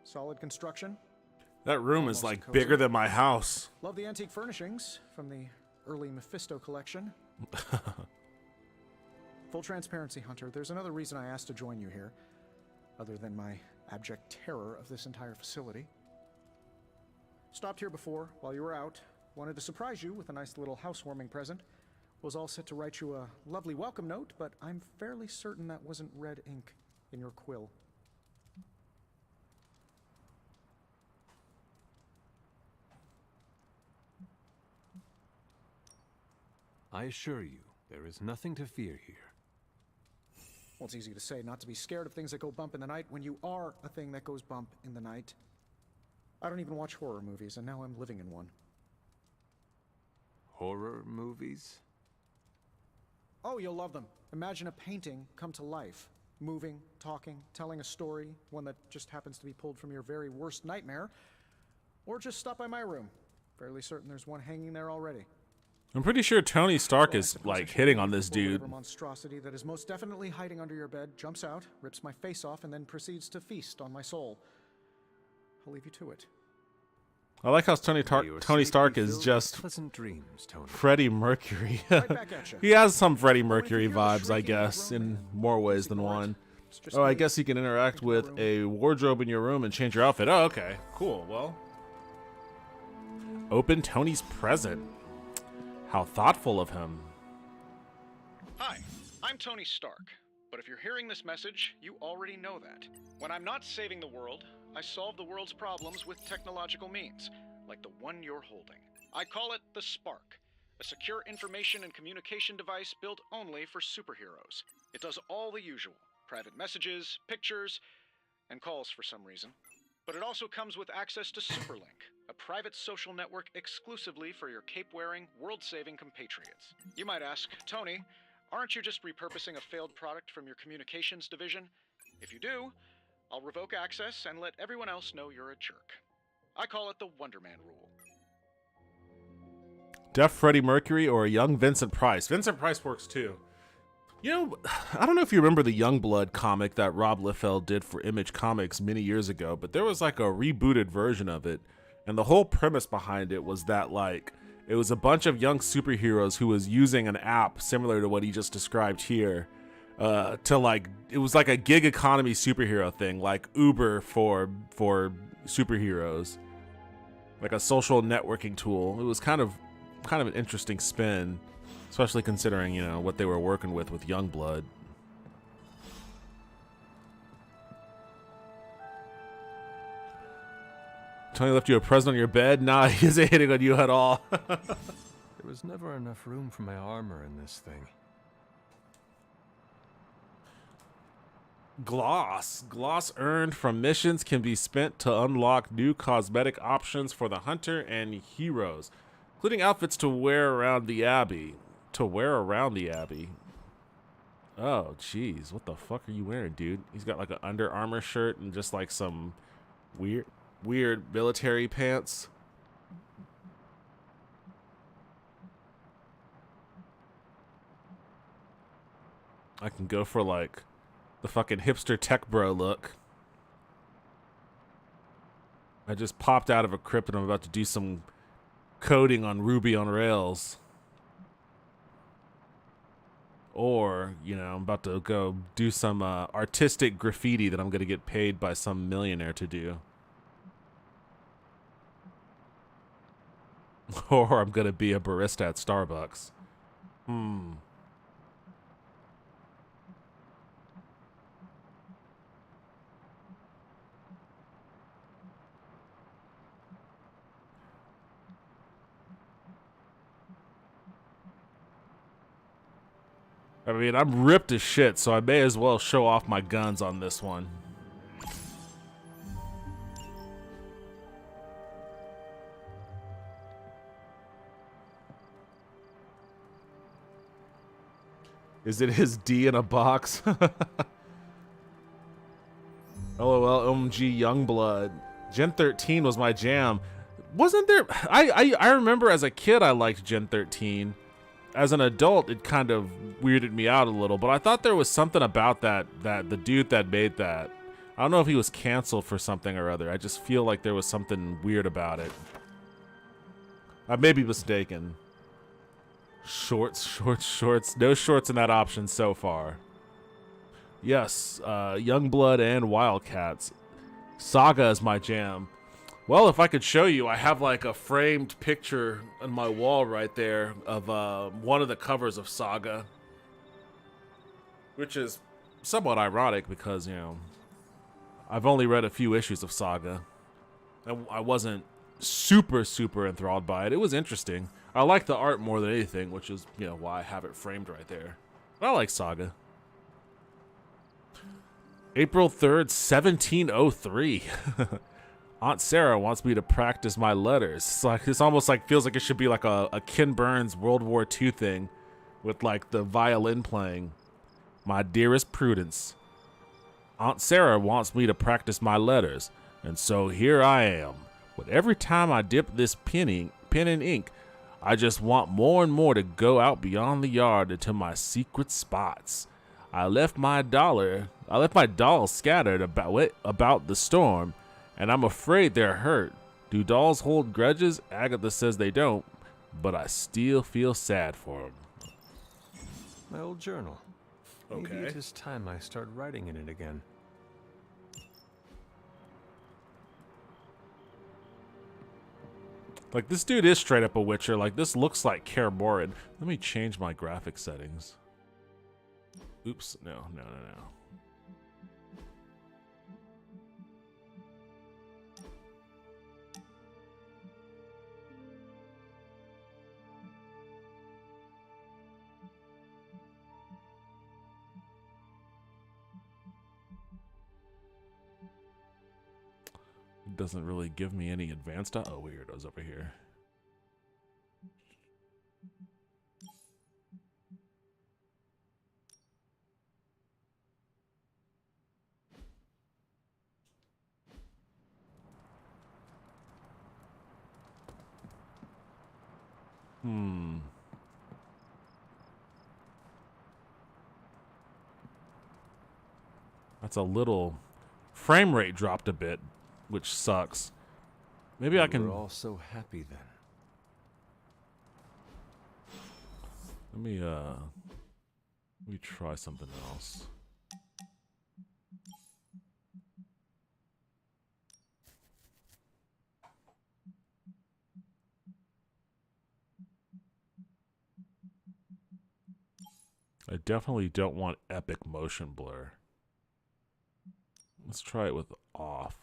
Solid construction. That room is Almost like cozy. bigger than my house. Love the antique furnishings from the early Mephisto collection. Full transparency, Hunter, there's another reason I asked to join you here, other than my abject terror of this entire facility. Stopped here before, while you were out. Wanted to surprise you with a nice little housewarming present. Was all set to write you a lovely welcome note, but I'm fairly certain that wasn't red ink in your quill. I assure you, There is nothing to fear here. Well, it's easy to say not to be scared of things that go bump in the night when you are a thing that goes bump in the night. I don't even watch horror movies, and now I'm living in one. Horror movies? Oh, you'll love them. Imagine a painting come to life. Moving, talking, telling a story, one that just happens to be pulled from your very worst nightmare. Or just stop by my room. Fairly certain there's one hanging there already. I'm pretty sure Tony Stark is, like, hitting on this dude. Whatever monstrosity that is most definitely hiding under your bed jumps out, rips my face off, and then proceeds to feast on my soul. I'll leave you to it. I like how Tony Stark is just pleasant dreams, Tony. Freddie Mercury. He has some Freddie Mercury vibes, I guess, in more ways than one. Oh, I guess you can interact with a wardrobe in your room and change your outfit. Oh, okay. Cool. Well, open Tony's present. How thoughtful of him. Hi, I'm Tony Stark. But if you're hearing this message, you already know that. When I'm not saving the world, I solve the world's problems with technological means, like the one you're holding. I call it the Spark, a secure information and communication device built only for superheroes. It does all the usual, private messages, pictures, and calls for some reason. But it also comes with access to Superlink, a private social network exclusively for your cape-wearing, world-saving compatriots. You might ask, Tony, aren't you just repurposing a failed product from your communications division? If you do, I'll revoke access and let everyone else know you're a jerk. I call it the Wonder Man rule. Deaf Freddie Mercury or a young Vincent Price? Vincent Price works too. You know, I don't know if you remember the Youngblood comic that Rob Liefeld did for Image Comics many years ago, but there was like a rebooted version of it. And the whole premise behind it was that, like, it was a bunch of young superheroes who was using an app similar to what he just described here to, like, it was like a gig economy superhero thing, like Uber for superheroes, like a social networking tool. It was kind of an interesting spin, especially considering, you know, what they were working with Youngblood. Tony left you a present on your bed? Nah, he isn't hitting on you at all. There was never enough room for my armor in this thing. Gloss. Gloss earned from missions can be spent to unlock new cosmetic options for the hunter and heroes, including outfits to wear around the Abbey. To wear around the Abbey. Oh, jeez. What the fuck are you wearing, dude? He's got like an Under Armour shirt and just like some weird military pants. I can go for like the fucking hipster tech bro look. I just popped out of a crypt and I'm about to do some coding on Ruby on Rails. Or, you know, I'm about to go do some artistic graffiti that I'm going to get paid by some millionaire to do. Or I'm going to be a barista at Starbucks. I mean, I'm ripped as shit, so I may as well show off my guns on this one. Is it his D in a box? LOL, OMG Youngblood. Gen 13 was my jam. Wasn't there... I remember as a kid I liked Gen 13. As an adult, it kind of weirded me out a little, but I thought there was something about that the dude that made that. I don't know if he was canceled for something or other. I just feel like there was something weird about it. I may be mistaken. Shorts. No shorts in that option so far. Yes, Youngblood and Wildcats. Saga is my jam. Well, if I could show you, I have like a framed picture on my wall right there of one of the covers of Saga. Which is somewhat ironic because, you know, I've only read a few issues of Saga. I wasn't super enthralled by it. It was interesting. I like the art more than anything, which is, you know, why I have it framed right there. But I like Saga. April 3rd, 1703. Aunt Sarah wants me to practice my letters. It's almost like feels like it should be like a Ken Burns World War II thing with like the violin playing. My dearest Prudence, Aunt Sarah wants me to practice my letters, and so here I am. But every time I dip this pen in ink, I just want more and more to go out beyond the yard into my secret spots. I left my dolls scattered about the storm, and I'm afraid they're hurt. Do dolls hold grudges? Agatha says they don't, but I still feel sad for them. My old journal. Okay. Maybe it is time I start writing in it again. Like, this dude is straight up a Witcher. Like, this looks like Kaer Morhen. Let me change my graphic settings. Oops. No. It doesn't really give me any advanced. Oh, weirdos over here. That's a little frame rate dropped a bit, which sucks. Maybe I can. We're all so happy then. Let me try something else. I definitely don't want epic motion blur. Let's try it with off.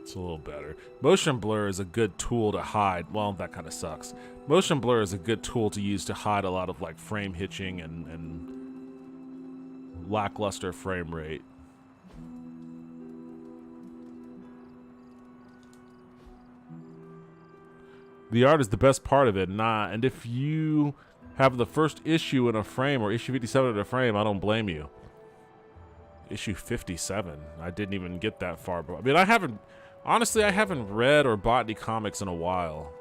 It's a little better. Motion blur is a good tool to hide. Well, that kind of sucks. Motion blur is a good tool to use to hide a lot of like frame hitching and lackluster frame rate. The art is the best part of it, and if you have the first issue in a frame or issue 57 in a frame, I don't blame you. Issue 57, I didn't even get that far. I mean, I haven't read or bought any comics in a while,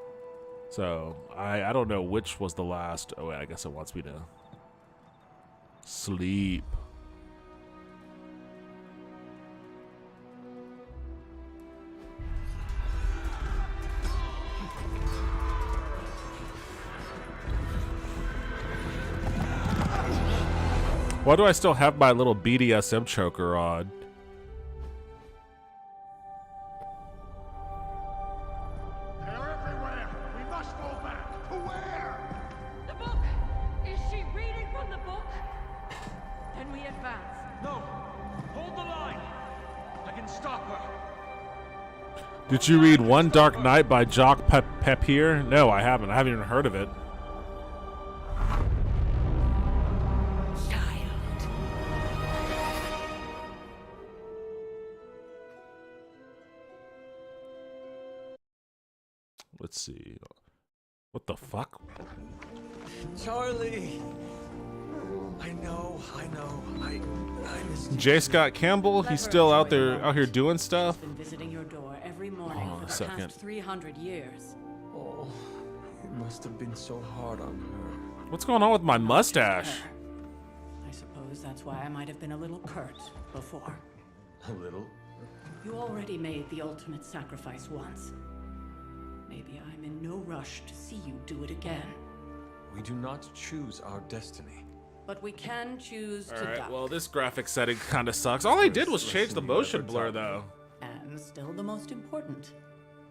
so I don't know which was the last. Oh wait, I guess it wants me to sleep. Why do I still have my little BDSM choker on? They're everywhere! We must fall back! To where? The book! Is she reading from the book? Then we advance. No! Hold the line! I can stop her! Did you read One Dark Night by Jacques Papier? No, I haven't. I haven't even heard of it. Let's see. What the fuck? Charlie! I know. I missed you. J. Scott Campbell, he's still out here doing stuff. Been visiting your door every morning Hold on for a the second. past 300 years. Oh, it must have been so hard on her. What's going on with my mustache? I suppose that's why I might have been a little curt before. A little? You already made the ultimate sacrifice once. Maybe I'm in no rush to see you do it again. We do not choose our destiny. But we can choose to Alright, duck. well, this graphic setting kind of sucks. All they did was change the motion blur, though. And still the most important.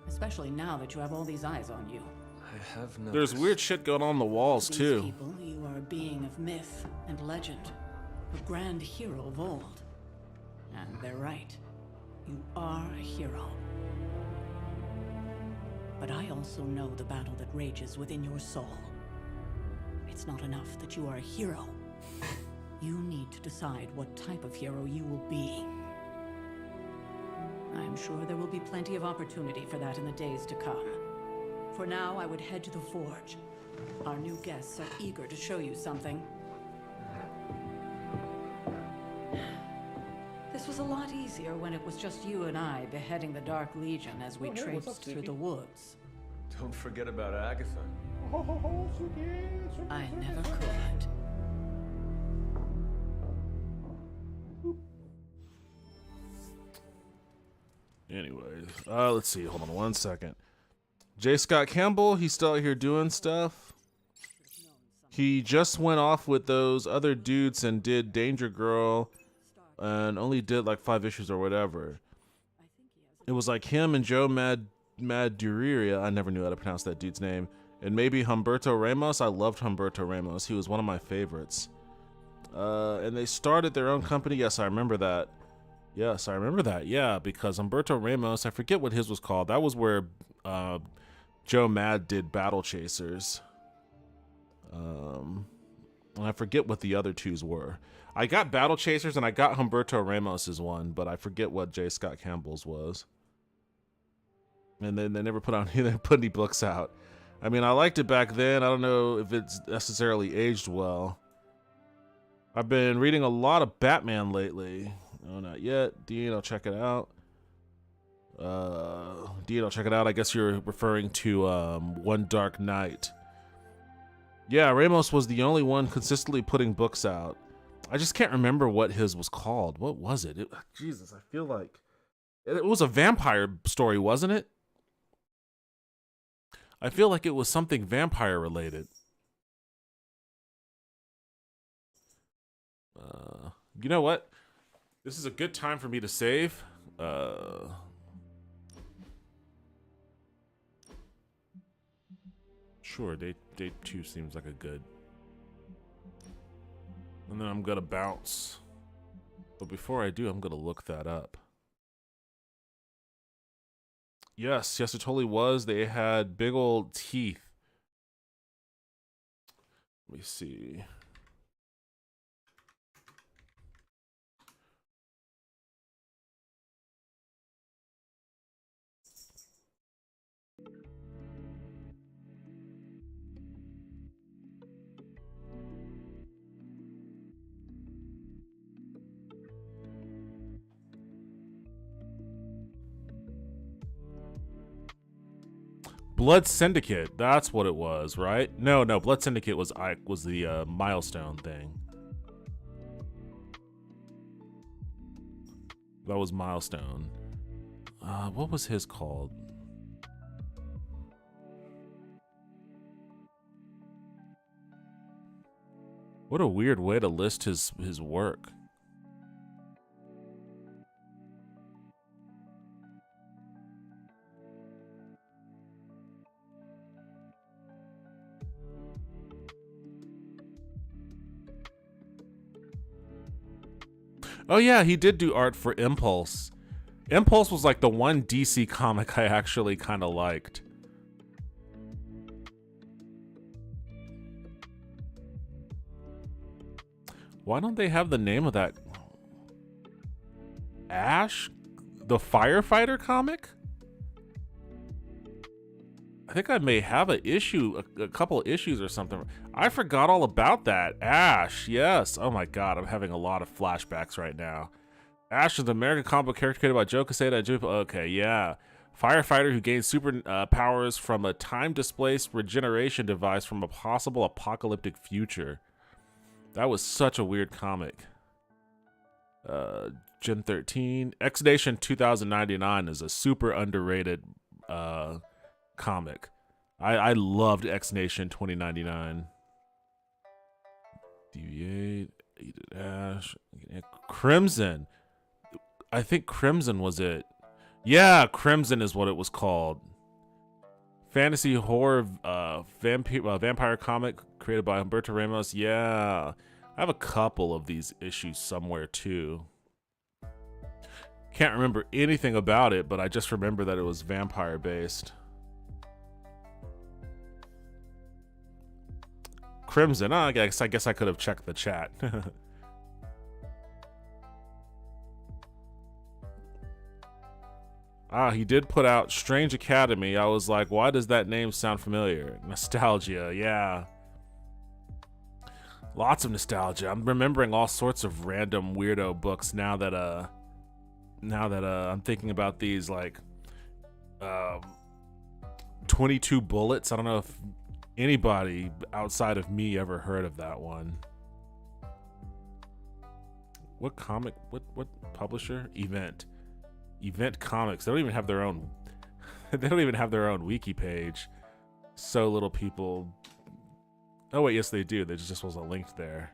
Especially now that you have all these eyes on you. I have noticed. There's weird shit going on the walls, These too. people, you are a being of myth and legend. A grand hero of old. And they're right. You are a hero. But I also know the battle that rages within your soul. It's not enough that you are a hero. You need to decide what type of hero you will be. I am sure there will be plenty of opportunity for that in the days to come. For now, I would head to the Forge. Our new guests are eager to show you something. This was a lot easier when it was just you and I beheading the Dark Legion as we traipsed through the woods. Don't forget about Agatha. I never could. Anyways, let's see. Hold on one second. J. Scott Campbell, he's still out here doing stuff. He just went off with those other dudes and did Danger Girl and only did like 5 issues or whatever. It was like him and Joe Madureira. I never knew how to pronounce that dude's name. And maybe Humberto Ramos. I loved Humberto Ramos. He was one of my favorites. And they started their own company. Yes, I remember that. Yes, I remember that. Yeah, because Humberto Ramos, I forget what his was called. That was where Joe Mad did Battle Chasers. And I forget what the other twos were. I got Battle Chasers and I got Humberto Ramos's one, but I forget what J. Scott Campbell's was. And then they never put any books out. I mean, I liked it back then. I don't know if it's necessarily aged well. I've been reading a lot of Batman lately. Oh, not yet. Dean, I'll check it out. Dean, I'll check it out. I guess you're referring to One Dark Knight. Yeah, Ramos was the only one consistently putting books out. I just can't remember what his was called. What was it? Jesus, I feel like it was a vampire story, wasn't it? I feel like it was something vampire related. You know what? This is a good time for me to save. Sure, day 2 seems like a good. And then I'm gonna bounce. But before I do, I'm gonna look that up. Yes, it totally was. They had big old teeth. Let me see. Blood Syndicate, that's what it was, right? No, Blood Syndicate was the milestone thing. That was milestone. What was his called? What a weird way to list his work. Oh yeah, he did do art for Impulse. Impulse was like the one DC comic I actually kind of liked. Why don't they have the name of that? Ash? The firefighter comic? I think I may have a couple of issues or something. I forgot all about that. Ash, yes. Oh my god, I'm having a lot of flashbacks right now. Ash is an American comic book character created by Joe Quesada. Okay, yeah. Firefighter who gains super powers from a time-displaced regeneration device from a possible apocalyptic future. That was such a weird comic. Gen 13. X-Nation 2099 is a super underrated comic. I loved X-Nation 2099. Deviate, Ash, Crimson. I think Crimson was it. Yeah, Crimson is what it was called. Fantasy horror vampire comic created by Humberto Ramos. Yeah, I have a couple of these issues somewhere too. Can't remember anything about it, but I just remember that it was vampire based. Crimson. Oh, I guess I could have checked the chat. He did put out Strange Academy. I was like, why does that name sound familiar? Nostalgia, yeah. Lots of nostalgia. I'm remembering all sorts of random weirdo books now that I'm thinking about these, like 22 Bullets. I don't know if anybody outside of me ever heard of that one. What comic? What publisher? Event Comics. They don't even have their own. They don't even have their own wiki page. So little people. Oh wait, yes they do. There just wasn't linked there.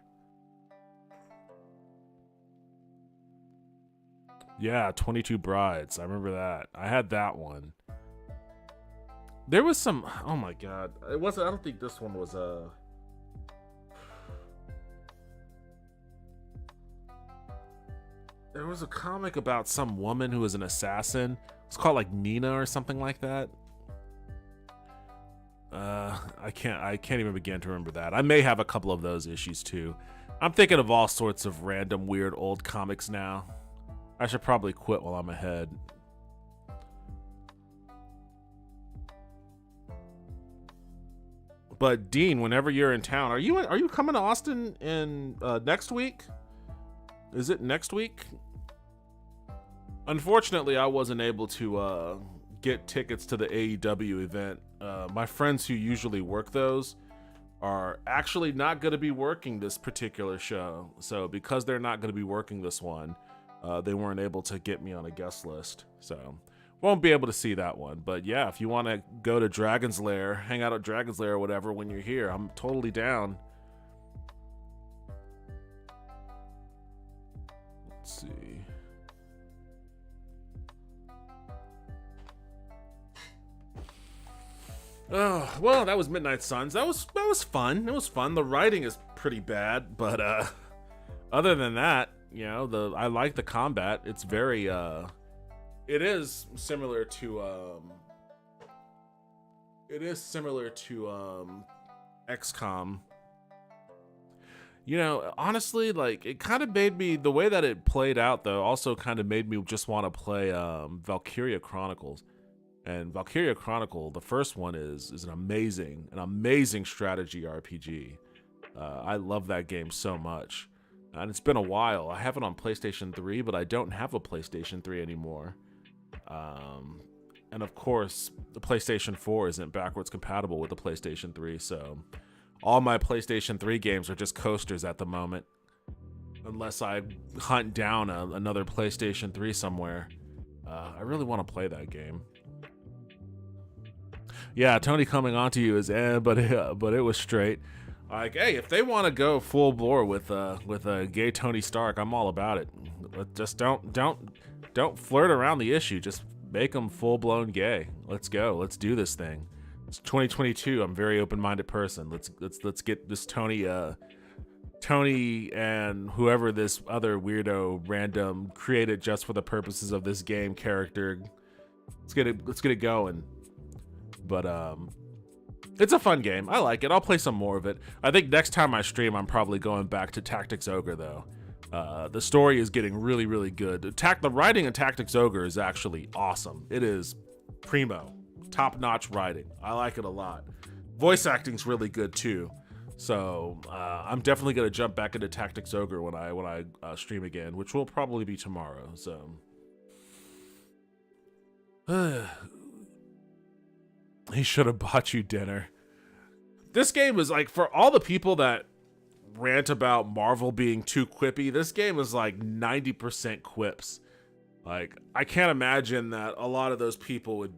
Yeah, 22 Brides. I remember that. I had that one. There was some. Oh my god, it wasn't. I don't think this one was a. There was a comic about some woman who was an assassin. It's called like Nina or something like that. I can't even begin to remember that. I may have a couple of those issues too. I'm thinking of all sorts of random weird old comics now. I should probably quit while I'm ahead. But Dean, whenever you're in town, are you coming to Austin in next week? Is it next week? Unfortunately, I wasn't able to get tickets to the AEW event. My friends who usually work those are actually not going to be working this particular show. So because they're not going to be working this one, they weren't able to get me on a guest list. So won't be able to see that one. But yeah, if you want to go to Dragon's Lair, hang out at Dragon's Lair or whatever when you're here, I'm totally down. Let's see. Oh, well, that was Midnight Suns. That was fun. It was fun. The writing is pretty bad, but other than that, you know, I like the combat. It's very it is similar to XCOM. You know, honestly, like, it kind of made me, the way that it played out though also kind of made me just want to play Valkyria Chronicles. And Valkyria Chronicle, the first one, is an amazing strategy RPG. I love that game so much. And it's been a while. I have it on PlayStation 3, but I don't have a PlayStation 3 anymore. And of course, the PlayStation 4 isn't backwards compatible with the PlayStation 3, so all my PlayStation 3 games are just coasters at the moment. Unless I hunt down another PlayStation 3 somewhere. I really want to play that game. Yeah, Tony coming on to you is but it was straight. Like, hey, if they want to go full bore with a gay Tony Stark, I'm all about it. Just don't flirt around the issue. Just make them full blown gay. Let's go. Let's do this thing. It's 2022. I'm a very open minded person. Let's get this Tony and whoever this other weirdo random created just for the purposes of this game character. Let's get it going. But it's a fun game. I like it. I'll play some more of it. I think next time I stream, I'm probably going back to Tactics Ogre though. The story is getting really, really good. The writing in Tactics Ogre is actually awesome. It is primo, top-notch writing. I like it a lot. Voice acting's really good too. So I'm definitely gonna jump back into Tactics Ogre when I stream again, which will probably be tomorrow. So. He should have bought you dinner. This game is like, for all the people that rant about Marvel being too quippy, this game is like 90% quips. Like, I can't imagine that a lot of those people would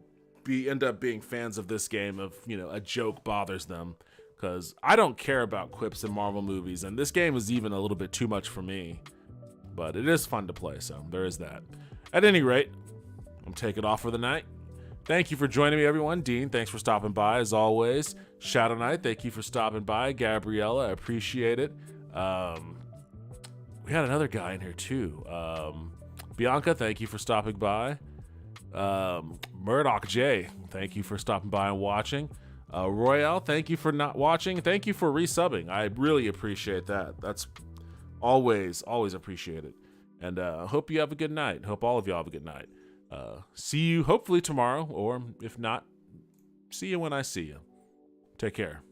end up being fans of this game if, you know, a joke bothers them. Because I don't care about quips in Marvel movies, and this game is even a little bit too much for me. But it is fun to play, so there is that. At any rate, I'm taking off for the night. Thank you for joining me, everyone. Dean, thanks for stopping by, as always. Shadow Knight, thank you for stopping by. Gabriella, I appreciate it. We had another guy in here, too. Bianca, thank you for stopping by. Murdoch J, thank you for stopping by and watching. Royale, thank you for not watching. Thank you for resubbing. I really appreciate that. That's always appreciated. And hope you have a good night. Hope all of y'all have a good night. See you hopefully tomorrow, or if not, see you when I see you. Take care.